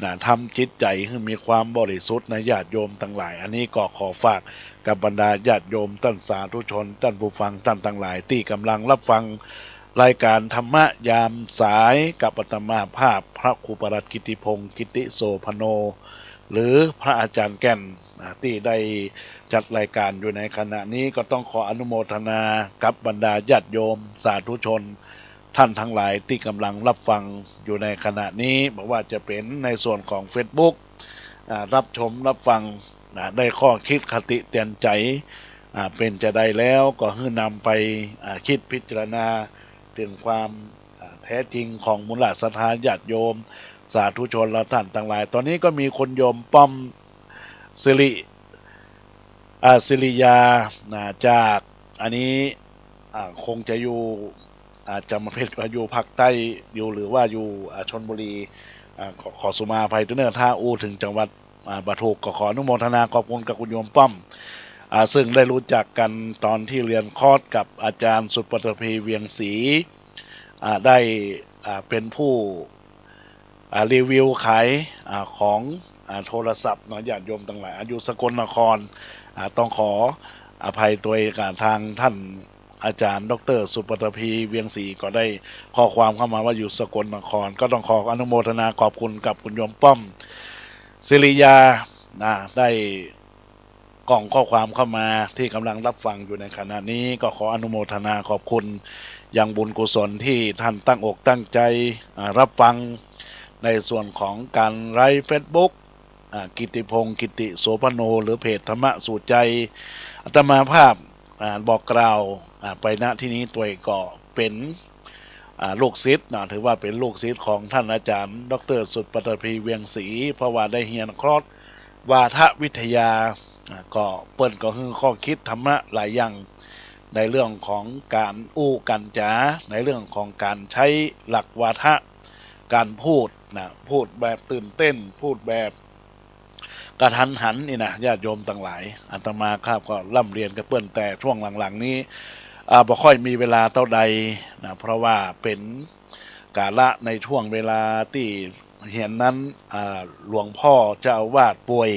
นะทำจิตใจให้มีความบริสุทธิ์ในญาติโยมทั้งหลาย อันนี้ก็ขอฝากกับบรรดาญาติโยมท่านสาธุชนท่านผู้ฟังท่านทั้งหลายที่กำลังรับฟังรายการธรรมะยามสายกับอาตมาภาพพระครูประหลัดกิติพงศ์กิติโสพโน หรือพระอาจารย์แก่นที่ได้จัดรายการอยู่ในขณะนี้ก็ต้องขออนุโมทนากับบรรดาญาติโยมสาธุชนท่านทั้งหลายที่กำลังรับฟังอยู่ในขณะนี้บอกว่าจะเป็นในส่วนของ Facebook รับชมรับฟังได้ข้อคิดคติเตือนใจเป็นจะได้แล้วก็ให้นำไปคิดพิจารณาถึงความแท้จริงของมูลศรัทธาญาติโยมสาธุชนและท่านทั้งหลาย ตอนนี้ก็มีคนโยมป้อมศิริยาจากอันนี้คงจะอยู่อาจจะมาเพชรอยู่ภาคใต้อยู่หรือว่าอยู่ชลบุรีขอสุมาภัยตุเนอร์ท่าอูถึงจังหวัดปทุมก็ขออนุโมทนาขอบคุณกับคุณโยมป้อมซึ่งได้รู้จักกันตอนที่เรียนคอร์สกับอาจารย์สุปตภีเวียงศรีได้เป็นผู้รีวิวขายของโทรศัพท์ญาติโยมทั้งหลายอยู่สกลนครต้องขออภัยตัวกับทางท่านอาจารย์ดร.สุปตภีเวียงศรีก็ได้ข้อความเข้ามาว่าอยู่สกลนครก็ต้องขออนุโมทนาขอบคุณกับคุณโยมป้อมศิริยาได้กล่องข้อความเข้ามาที่กำลังรับฟังอยู่ในขณะนี้ก็ขออนุโมทนาขอบคุณอย่างบุญกุศลที่ท่านตั้งอกตั้งใจรับฟังในส่วนของการไลฟ์เฟซบุ๊กกิติพงศ์กิติโสพโนหรือเพจธรรมะสู่ใจอาตมาภาพบอกกล่าวไปณที่นี้ตัวก็เป็นลูกศิษย์ถือว่าเป็นลูกศิษย์ของท่านอาจารย์ดร.สุปตภีเวียงศรีเพราะว่าได้เรียนคอร์สวาทวิทยาก็เปิ้นก็คือข้อคิดธรรมะหลายอย่างในเรื่องของการกันจาในเรื่องของการใช้หลักวาทะการพูดพูดแบบตื่นเต้นพูดแบบกระทันหันนี่นะญาติโยมต่างหลายอาตมาครับก็ร่ำเรียนกับเปิ้นแต่ช่วงหลังๆนี้บ่ค่อยมีเวลาเท่าใดเพราะว่าเป็นกาละในช่วงเวลาที่เห็นนั้นหลวงพ่อเจ้าอาวาสป่วย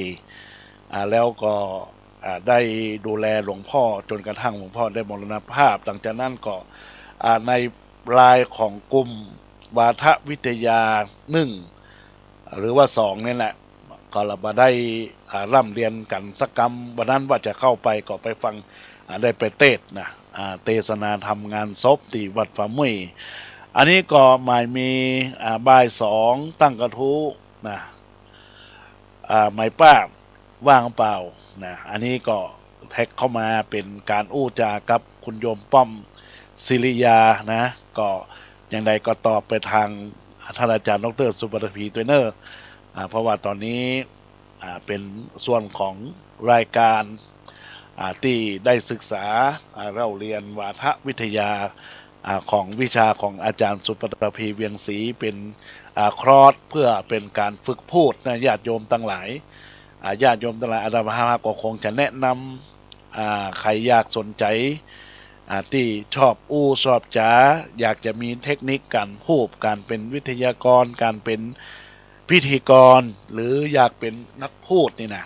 แล้วก็ได้ดูแลหลวงพ่อจนกระทั่งหลวงพ่อได้มรณภาพหลังจากนั้นก็ในรายของกลุ่มวาทวิทยา1หรือว่า2นี่แหละก็เราได้ร่ำเรียนกันสักกรรมวันนั้นว่าจะเข้าไปก็ไปฟังได้ไปเทศเทศนาทำงานศพที่วัดฝ่ามุ้ยอันนี้ก็หมายมีบ่าย2ตั้งกระทู้หมายป้าว่างเปล่าอันนี้ก็แท็กเข้ามาเป็นการจากับคุณโยมป้อมศิริยาก็อย่างใดก็ตอบไปทางท่านอาจารย์ดร.สุปตภีตัวเนอร์เพราะว่าตอนนี้เป็นส่วนของรายการที่ได้ศึกษาเราเรียนวาทวิทยาของวิชาของอาจารย์สุปตภีเวียงศรีเป็นครอสเพื่อเป็นการฝึกพูดญาติโยมทั้งหลายญาติโยมทั้งหลายอาตมาภาพก็คงจะแนะนำใครอยากสนใจที่ชอบชอบจ๋าอยากจะมีเทคนิคการพูดการเป็นวิทยากรการเป็นพิธีกรหรืออยากเป็นนักพูดนี่นะ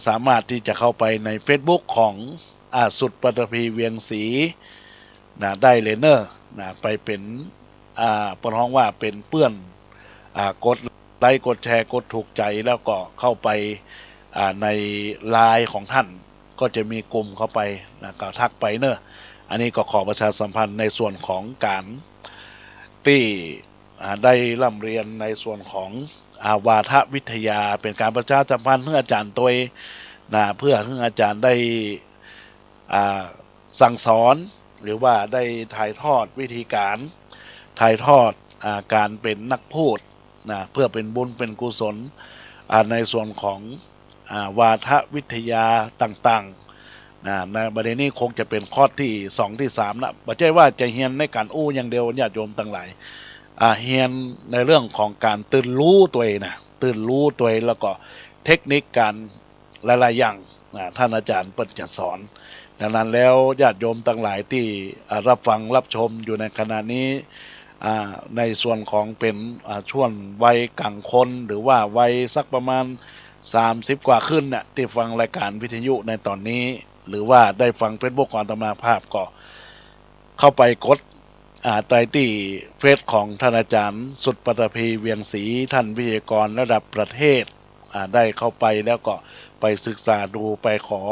สามารถที่จะเข้าไปใน Facebook ของสุปตภีเวียงศรีได้เลยเนอะไปเป็นปนห้องว่าเป็นเพื่อนกดไลค์กดแชร์กดถูกใจแล้วก็เข้าไปในไลน์ของท่านก็จะมีกลุ่มเข้าไปก็ทักไปเนอะอันนี้ก็ขอประชาสัมพันธ์ในส่วนของการที่ได้ร่ำเรียนในส่วนของวาทวิทยาเป็นการประชาสัมพันธ์เพื่ออาจารย์ตัวเพื่อให้อาจารย์ได้สั่งสอนหรือว่าได้ถ่ายทอดวิธีการถ่ายทอดการเป็นนักพูดเพื่อเป็นบุญเป็นกุศลในส่วนของวาทวิทยาต่างๆในประเด็นนี้คงจะเป็นข้อที่2ที่3นะไม่ใช่ว่าจะเฮียนในการอย่างเดียวญาติโยมต่างหลาย เฮียนในเรื่องของการตื่นรู้ตัวเองนะตื่นรู้ตัวเองแล้วก็เทคนิคการหลายๆอย่างท่านอาจารย์เปิดจะสอนดังนั้นแล้วญาติโยมทั้งหลายที่รับฟังรับชมอยู่ในขณะนี้ในส่วนของเป็นช่วงวัยกลางคนหรือว่าวัยสักประมาณ30กว่าขึ้นเนี่ยที่ฟังรายการวิทยุในตอนนี้หรือว่าได้ฟังเฟซบุ๊กก่อนตมาภาพก็เข้าไปกดไตที่เฟซของท่านอาจารย์สุดปัตภีเวียงศรีท่านวิทยากรระดับประเทศได้เข้าไปแล้วก็ไปศึกษาดูไปขอ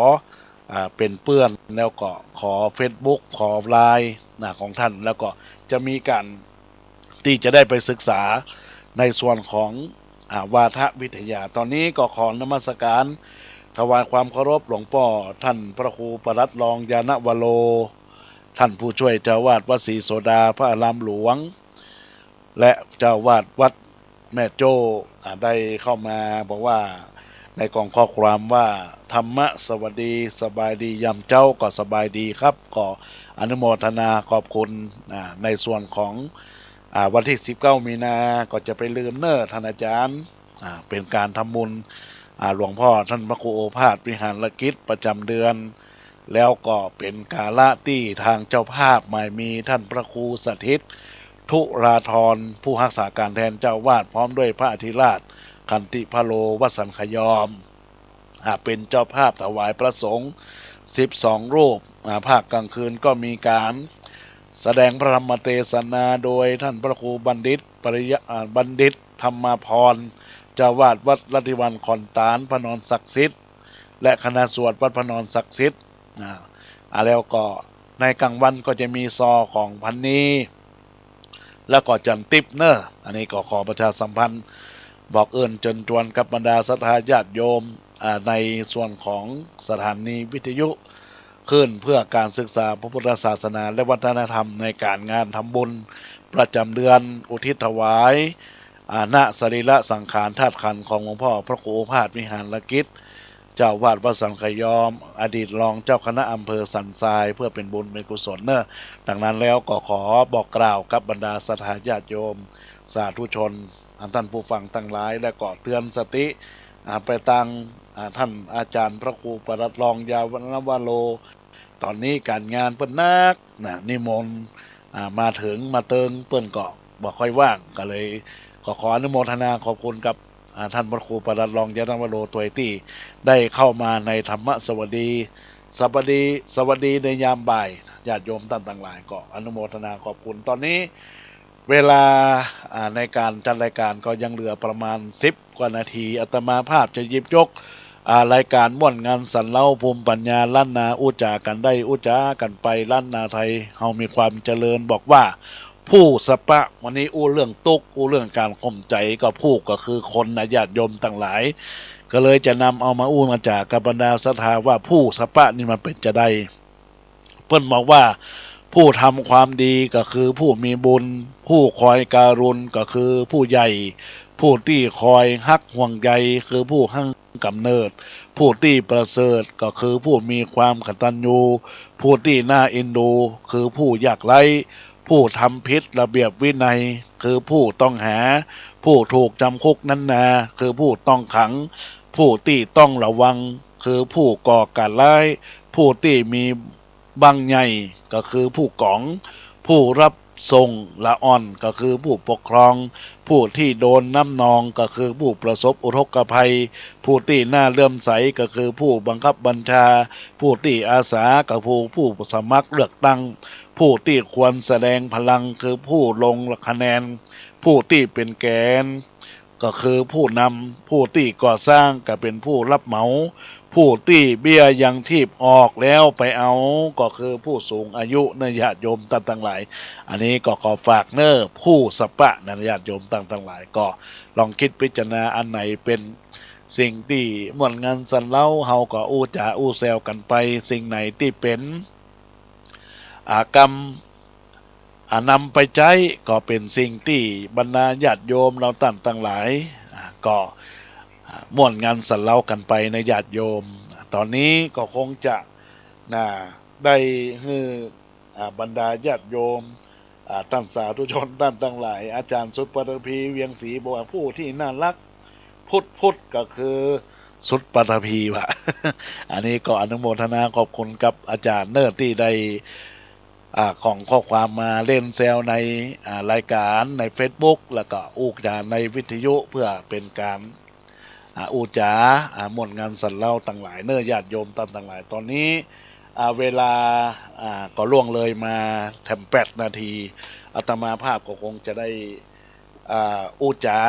เป็นเพื่อนแล้วก็ขอ Facebook ขอไลน์ของท่านแล้วก็จะมีการที่จะได้ไปศึกษาในส่วนของวาทวิทยาตอนนี้ก็ขอนมัสการถวายความเคารพหลวงพ่อท่านพระครูประหลัดรองยานวโรท่านผู้ช่วยเจ้าวาดวัดศรีโสดาพระอารามหลวงและเจ้าวาดวัดแม่โจ้ได้เข้ามาบอกว่าในกองข้อความว่าธรรมะสวัสดีสบายดียามเจ้าก็สบายดีครับก็อนุโมทนาขอบคุณในส่วนของวันที่19 มีนาก็จะไปลืมเนอท่านอาจารย์เป็นการทำบุญหลวงพ่อท่านพระครูโอภาสวิหารกิจประจำเดือนแล้วก็เป็นกาละที่ทางเจ้าภาพหมายมีท่านพระครูสถิตทุราธรผู้รักษาการแทนเจ้าวาดพร้อมด้วยพระอธิราชคันติพโลวัดสันขยอมเป็นเจ้าภาพถวายพระสงฆ์12 รูปภาคกลางคืนก็มีการแสดงพระธรรมเทศนาโดยท่านพระครูบัณฑิตบัณฑิตธรรมาพรเจ้าวาดวัดรัติวันขอนตาลพระนอนศักดิ์สิทธิ์และคณะสวดวัดพระนอนศักดิ์สิทธิ์แล้วก็ในกลางวันก็จะมีซอของพันนี้แล้วก็จันติบเนอร์อันนี้ก็ขอประชาสัมพันธ์บอกเอิญจนจวนกับบรรดาศรัทธาญาติโยมในส่วนของสถานีวิทยุขึ้นเพื่อการศึกษาพระพุทธศาสนาและวัฒนธรรมในการงานทำบุญประจำเดือนอุทิศถวายณสรีระสังขารธาตุขันธ์ของหลวงพ่อพระครูโอภาสวิหารกิจเจ้าวาดวัดสันขยอมอดีตรองเจ้าคณะอำเภอสันทรายเพื่อเป็นบุญเป็นกุศลเนอะดังนั้นแล้วก็ขอบอกกล่าวกับบรรดาศรัทธาญาติโยมสาธุชนท่านผู้ฟังทั้งหลายและก็เตือนสติไปตั้งท่านอาจารย์พระครูประหลัดรองยานวโรตอนนี้การงานเปิ้นนักนิมนต์มาถึงมาเติงเปิ้นก็บ่ค่อยว่างก็เลยก็ขออนุโมทนาขอบคุณกับท่านพระครูประหลัดรองยานวโรตัวที่ได้เข้ามาในธรรมสวัสดีในยามบ่ายญาติโยมท่านทั้งหลายก็อนุโมทนาขอบคุณตอนนี้เวลาในการจัดรายการก็ยังเหลือประมาณ10 กว่านาทีอาตมาภาพจะหยิบยกรายการม่วนงานสันเล่าภูมิปัญญาล้านนาอุจากันได้อุจากันไปล้านนาไทยเฮามีความเจริญบอกว่าผู้สปะวันนี้อู้เรื่องตุกอู้เรื่องการข่มใจก็ผู้ก็คือคนญาติโยมต่างหลายก็เลยจะนำเอามาอู้มาจากกับบรรดาศรัทธาว่าผู้สปะนี่มันเป็นจะได้เพิ่นบอกว่าผู้ทำความดีก็คือผู้มีบุญผู้คอยการุณก็คือผู้ใหญ่ผู้ที่คอยฮักห่วงใยคือผู้ให้กำเนิดผู้ที่ประเสริฐก็คือผู้มีความกตัญญูผู้ที่น่าเอ็นดูคือผู้ยากไร้ผู้ทำผิดระเบียบวินัยคือผู้ต้องหาผู้ถูกจำคุกนั้นนาคือผู้ต้องขังผู้ที่ต้องระวังคือผู้ก่อการร้ายผู้ที่มีบังใหญ่ก็คือผู้กองผู้รับส่งละอ่อนก็คือผู้ปกครองผู้ที่โดนน้ำนองก็คือผู้ประสบอุทกภัยผู้ที่น่าเลื่อมใสก็คือผู้บังคับบัญชาผู้ที่อาสาก็ผู้สมัครเลือกตั้งผู้ที่ควรแสดงพลังคือผู้ลงคะแนนผู้ที่เป็นแกนก็คือผู้นำผู้ที่ก่อสร้างก็เป็นผู้รับเหมาผู้ที่เบี้ยยังทีบออกแล้วไปเอาก็คือผู้สูงอายุเนญาติโยมต่างหลายอันนี้ก็ขอฝากเนอผู้สปะเนญาติโยมต่างหลายก็ลองคิดพิจารณาอันไหนเป็นสิ่งที่ม่วนงานสันเล่าเฮาก็อู้จ่าอู้แซวกันไปสิ่งไหนที่เป็นกรรมนำไปใช้ก็เป็นสิ่งที่บรรดาญาติโยมเราต่างหลายก็ม่วนงานสันเล่ากันไปในญาติโยมตอนนี้ก็คงจะได้ให้บรรดาญาติโยม ท่านสาธุชนท่านทั้งหลายอาจารย์สุดปฐพีเวียงศรีบอกว่าผู้ที่น่ารักพุทธก็คือสุดปฐพีว่ะ อันนี้ก็อนุโมทนาขอบคุณกับอาจารย์เนอร์ที่ได้ของข้อความมาเล่นแซวในรายการใน Facebook แล้วก็อูกจาในวิทยุเพื่อเป็นการอูจามวลงานสันเล่าต่างหลายเนอญาติโยมต่างหลายตอนนี้เวลาก็ล่วงเลยมาแถม8 นาทีอาตมาภาพก็คงจะได้อูจา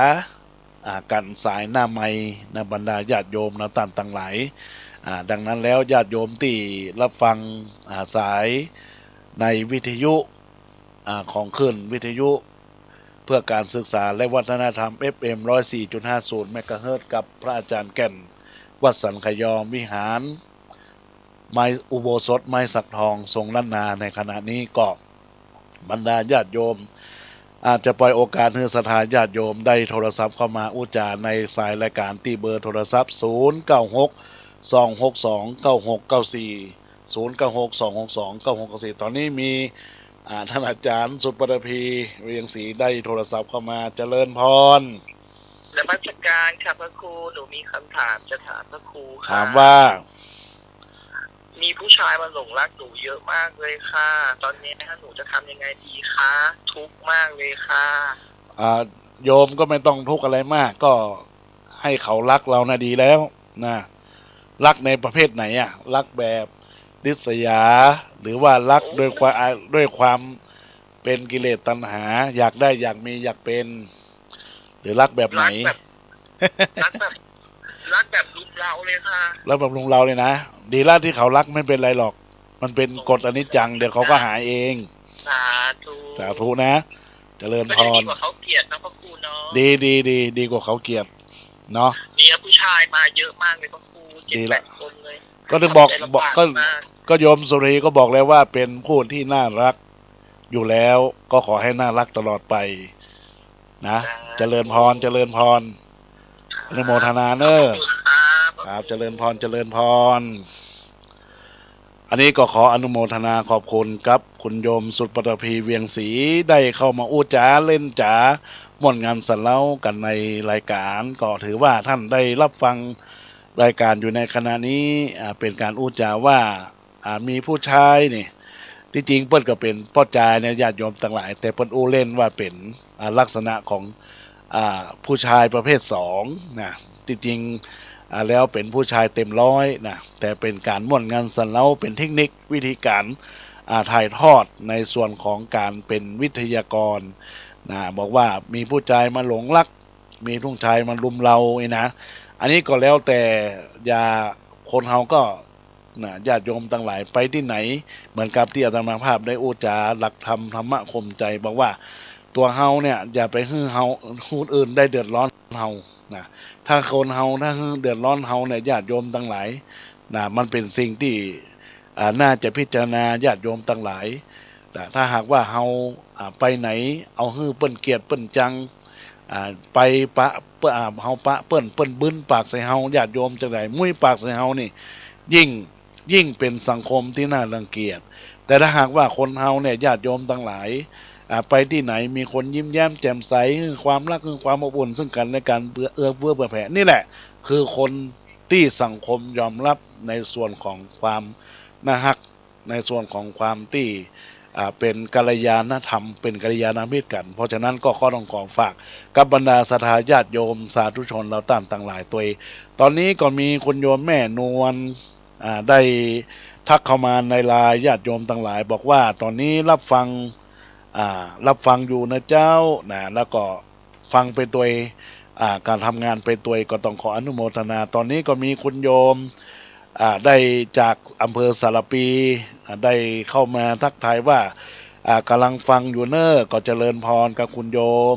กันสายหน้าไม้ในบรรดาญาติโยมนะต่างหลายดังนั้นแล้วญาติโยมที่รับฟังสายในวิทยุของขึ้นวิทยุเพื่อการศึกษาและวัฒนธรรม FM 104.50 เมกะเฮิรตซ์กับพระอาจารย์แก่นวัดสันขยอมวิหารไม้อุโบสถไม้สักทองทรงล้านนาในขณะนี้ก็บรรดาญาติโยมอาจจะปล่อยโอกาสให้ศรัทธาญาติโยมได้โทรศัพท์เข้ามาอุจาในสายรายการที่เบอร์โทรศัพท์096 262 9694 096 262 9694ตอนนี้มีท่านอาจารย์สุดปฐพีเวียงศรีได้โทรศัพท์เข้ามาเจริญพรนมัสการค่ะพระครูหนูมีคำถามจะถามพระครูค่ะถามว่ามีผู้ชายมาหลงรักหนูเยอะมากเลยค่ะตอนนี้หนูจะทำยังไงดีคะทุกข์มากเลยค่ะโยมก็ไม่ต้องทุกข์อะไรมากก็ให้เขารักเรานะดีแล้วนะรักในประเภทไหนรักแบบริษยาหรือว่ารักด้วยความเป็นกิเลสตัณหาอยากได้อยากมีอยากเป็นหรือรักแบบไหนรักแบบลุมเราเลยค่ะรักแบบลุมเราเลยนะดีแล้วที่เขารักไม่เป็นไรหรอกมันเป็นกฎอนิจจังเดี๋ยวเขาก็หายเองสาธุนะเจริญพรดีกว่าเขาเกลียดนะพระครูเนาะดีกว่าเขาเกลียดเนาะเนี่ยผู้ชายมาเยอะมากเลยพระครู7-8 คนเลยก็ถึงบอกก็โยมสุรีก็บอกแล้วว่าเป็นผู้ที่น่ารักอยู่แล้วก็ขอให้น่ารักตลอดไปนะเจริญพรอนุโมทนาเนอะครับเจริญพรอันนี้ก็ขออนุโมทนาขอบคุณกับคุณโยมสุดปฐพีเวียงศรีได้เข้ามาอู้จ๋าเล่นจ๋าม่วนงานสันเล่ากันในรายการก็ถือว่าท่านได้รับฟังรายการอยู่ในขณะนี้เป็นการอู้จ๋าว่ามีผู้ชายนี่ที่จริงเปิ้นก็เป็นพ่อจายเนี่ยญาติโยมต่างหลายแต่เปิ้นอู้เล่นว่าเป็นลักษณะของผู้ชายประเภท2นะที่จริงแล้วเป็นผู้ชายเต็มร้อยนะแต่เป็นการม่วนงานสันเล่าเป็นเทคนิควิธีการถ่ายทอดในส่วนของการเป็นวิทยากรนะบอกว่ามีผู้ชายมาหลงรักมีผู้ชายมาลุมเราไอ้นะอันนี้ก็แล้วแต่คนเฮาก็ญาติโยมต่างหลายไปที่ไหนเหมือนกับที่อาตมาภาพได้อุจาหลักธรรมะข่มใจบอกว่าตัวเฮาเนี่ยอย่าไปให้เฮาคนอื่นได้เดือดร้อนเฮานะถ้าคนเฮาถ้าเดือดร้อนเฮาเนี่ยญาติโยมต่างหลายนะมันเป็นสิ่งที่น่าจะพิจารณาญาติโยมต่างหลายแต่ถ้าหากว่าเฮาไปไหนเอาฮื้อเปิ้นเกียดเปิ้นจังไปปะเฮาปะเปิ้นบึ้นปากใส่เฮาญาติโยมจังได๋มุ้ยปากใส่เฮานี่ยิ่งเป็นสังคมที่น่ารังเกียจแต่ถ้าหากว่าคนเฮาเนี่ยญาติโยมทั้งหลายไปที่ไหนมีคนยิ้มแย้มแจ่มใสความรักความอบอุ่นซึ่งกันและกันเอื้อเฟื้อเผื่อแผ่นี่แหละคือคนที่สังคมยอมรับในส่วนของความน่ารักในส่วนของความที่เป็นกัลยาณธรรมเป็นกัลยาณมิตรกันเพราะฉะนั้นก็ข้อต้องขอฝากกับบรรดาศรัทธาญาติโยมสาธุชนเราต่างหลายตัวตอนนี้ก็มีคุณโยมแม่นวลได้ทักเข้ามาในไลน์ญาติโยมต่างหลายบอกว่าตอนนี้รับฟังอยู่นะเจ้านะแล้วก็ฟังไปตัวการทำงานไปตัวก็ต้องขออนุโมทนาตอนนี้ก็มีคุณโยมได้จากอำเภอสารปีได้เข้ามาทักทายว่ากำลังฟังอยู่เนอก็เจริญพรกับคุณโยม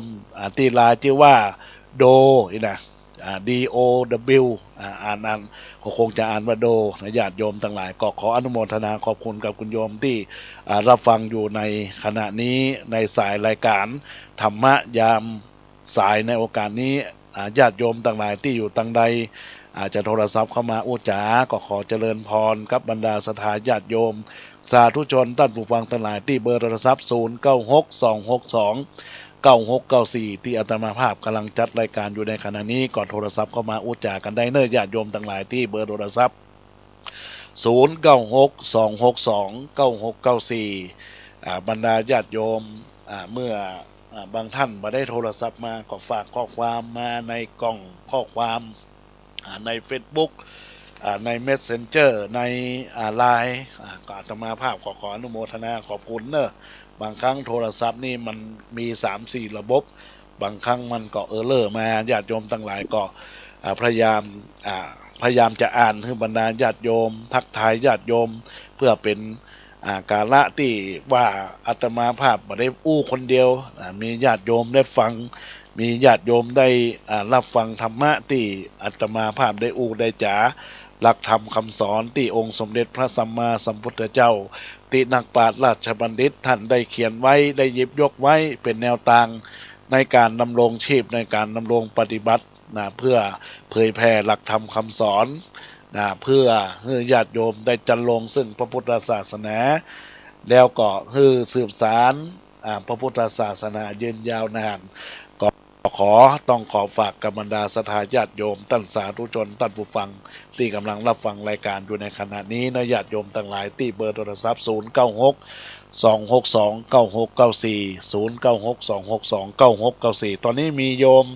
ตีลาชื่อว่าโดนะDOW อ่านคงจะอ่านว่าโดนะญาติโยมทั้งหลายก็ขออนุโมทนาขอบคุณกับคุณโยมที่รับฟังอยู่ในขณะนี้ในสายรายการธรรมะยามสายในโอกาสนี้ญาติโยมต่างหลายที่อยู่ต่างใด อาจจะโทรศัพท์เข้ามาอู้จ๋าก็ขอเจริญพรกับบรรดาศรัทธาญาติโยมสาธุชนท่านผู้ฟังทั้งหลายที่เบอร์โทรศัพท์0962629694ที่อาตมาภาพกำลังจัดรายการอยู่ในขณะนี้ก่อนโทรศัพท์เข้ามาอู้จ๋ากันได้เน้อญาติโยมทั้งหลายที่เบอร์โทรศัพท์0962629694บรรดาญาติโยมเมื่อบางท่านมาได้โทรศัพท์มาก็ฝากข้อความมาในกล่องข้อความใน Facebook ใน Messenger ในLine ก็อาตมาภาพขออนุโมทนาขอบคุณเนอะบางครั้งโทรศัพท์นี่มันมี 3-4 ระบบบางครั้งมันก็เออเลอร์มาญาติโยมทั้งหลายก็พยายามจะอ่านให้บรรดาญาติโยมทักทายญาติโยมเพื่อเป็นกาละที่ว่าอาตมาภาพไม่ได้อู้คนเดียวมีญาติโยมได้ฟังมีญาติโยมได้รับฟังธรรมะที่อาตมาภาพได้อู้ได้จ๋าหลักธรรมคำสอนที่องค์สมเด็จพระสัมมาสัมพุทธเจ้าที่นักปราชญ์ราชบัณฑิตท่านได้เขียนไว้ได้หยิบยกไว้เป็นแนวทางในการดำรงชีพในการดำรงปฏิบัติเพื่อเผยแผ่หลักธรรมคำสอนเพื่อให้ญาติโยมได้จันลงซึ่งพระพุทธศาสนาแล้วก็ให้สืบสานพระพุทธศาสนายืนยาวนานก็ต้องขอฝากกับบรรดาศรัทธาญาติโยมท่านสาธุชนท่านผู้ฟังที่กำลังรับฟังรายการอยู่ในขณะนี้นะญาติโยมทั้งหลายที่เบอร์โทรศัพท์0962629694 ตอนนี้มีโยม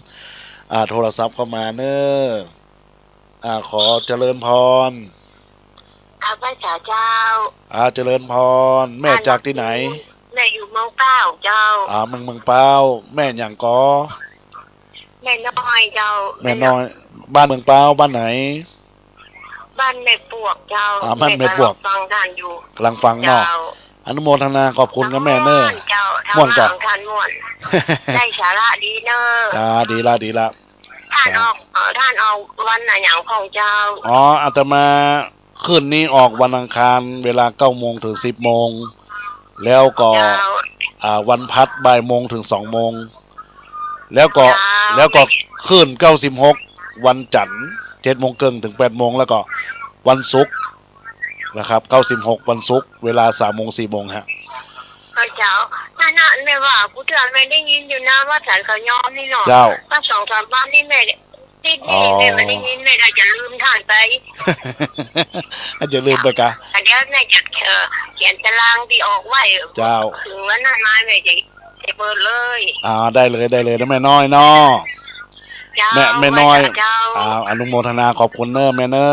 โทรศัพท์เข้ามาเนอะขอเจริญพรข้าพเจ้าเจ้าเจริญพรแม่จากที่ไหนแม่อยู่เมืองเป้าเจ้าเมืองเป้าแม่อย่างกอแม่น้อยเจ้าแม่น้อยบ้านเมืองเป้าบ้านไหนบ้านแม่ปวกเจ้าบ้านแม่ปวกฟังท่านอยู่กำลังฟังเนาะอนุโมทนาขอบคุณกับแม่เนอม่วนก่อนท่านม่วนได้สาระดีเนอดีละท่านออกวันไหนอย่างของเจ้าอาตมาคืนนี้ออกวันอังคารเวลา 9 โมงถึง 10 โมงแล้วก็วันพัดบ่ายโมงถึง 2 โมงแล้วก็คืน96วันจันทร์7 โมงครึ่งถึง 8 โมงแล้วก็วันศุกร์นะครับ96วันศุกร์เวลา 3 โมง 4 โมงฮะเจ้านั่นแม่ว่าผู้เถื่อนแม่ได้ยินอยู่นะว่าฉันเขายอมนี่เนาะตั้ง2-3วันนี่แม่ติดนี่แม่ไม่ได้ยินแม่ก็จะลืมท่านไปจะลืมไปกะเดี๋ยวแม่จะเขียนตารางที่ออกไว้เจ้าถึงวันนั้นมาแม่จะเปิดเลยได้เลยนะแม่น้อยเนาะแม่น้อยอนุโมทนาขอบคุณเนอแม่เนอ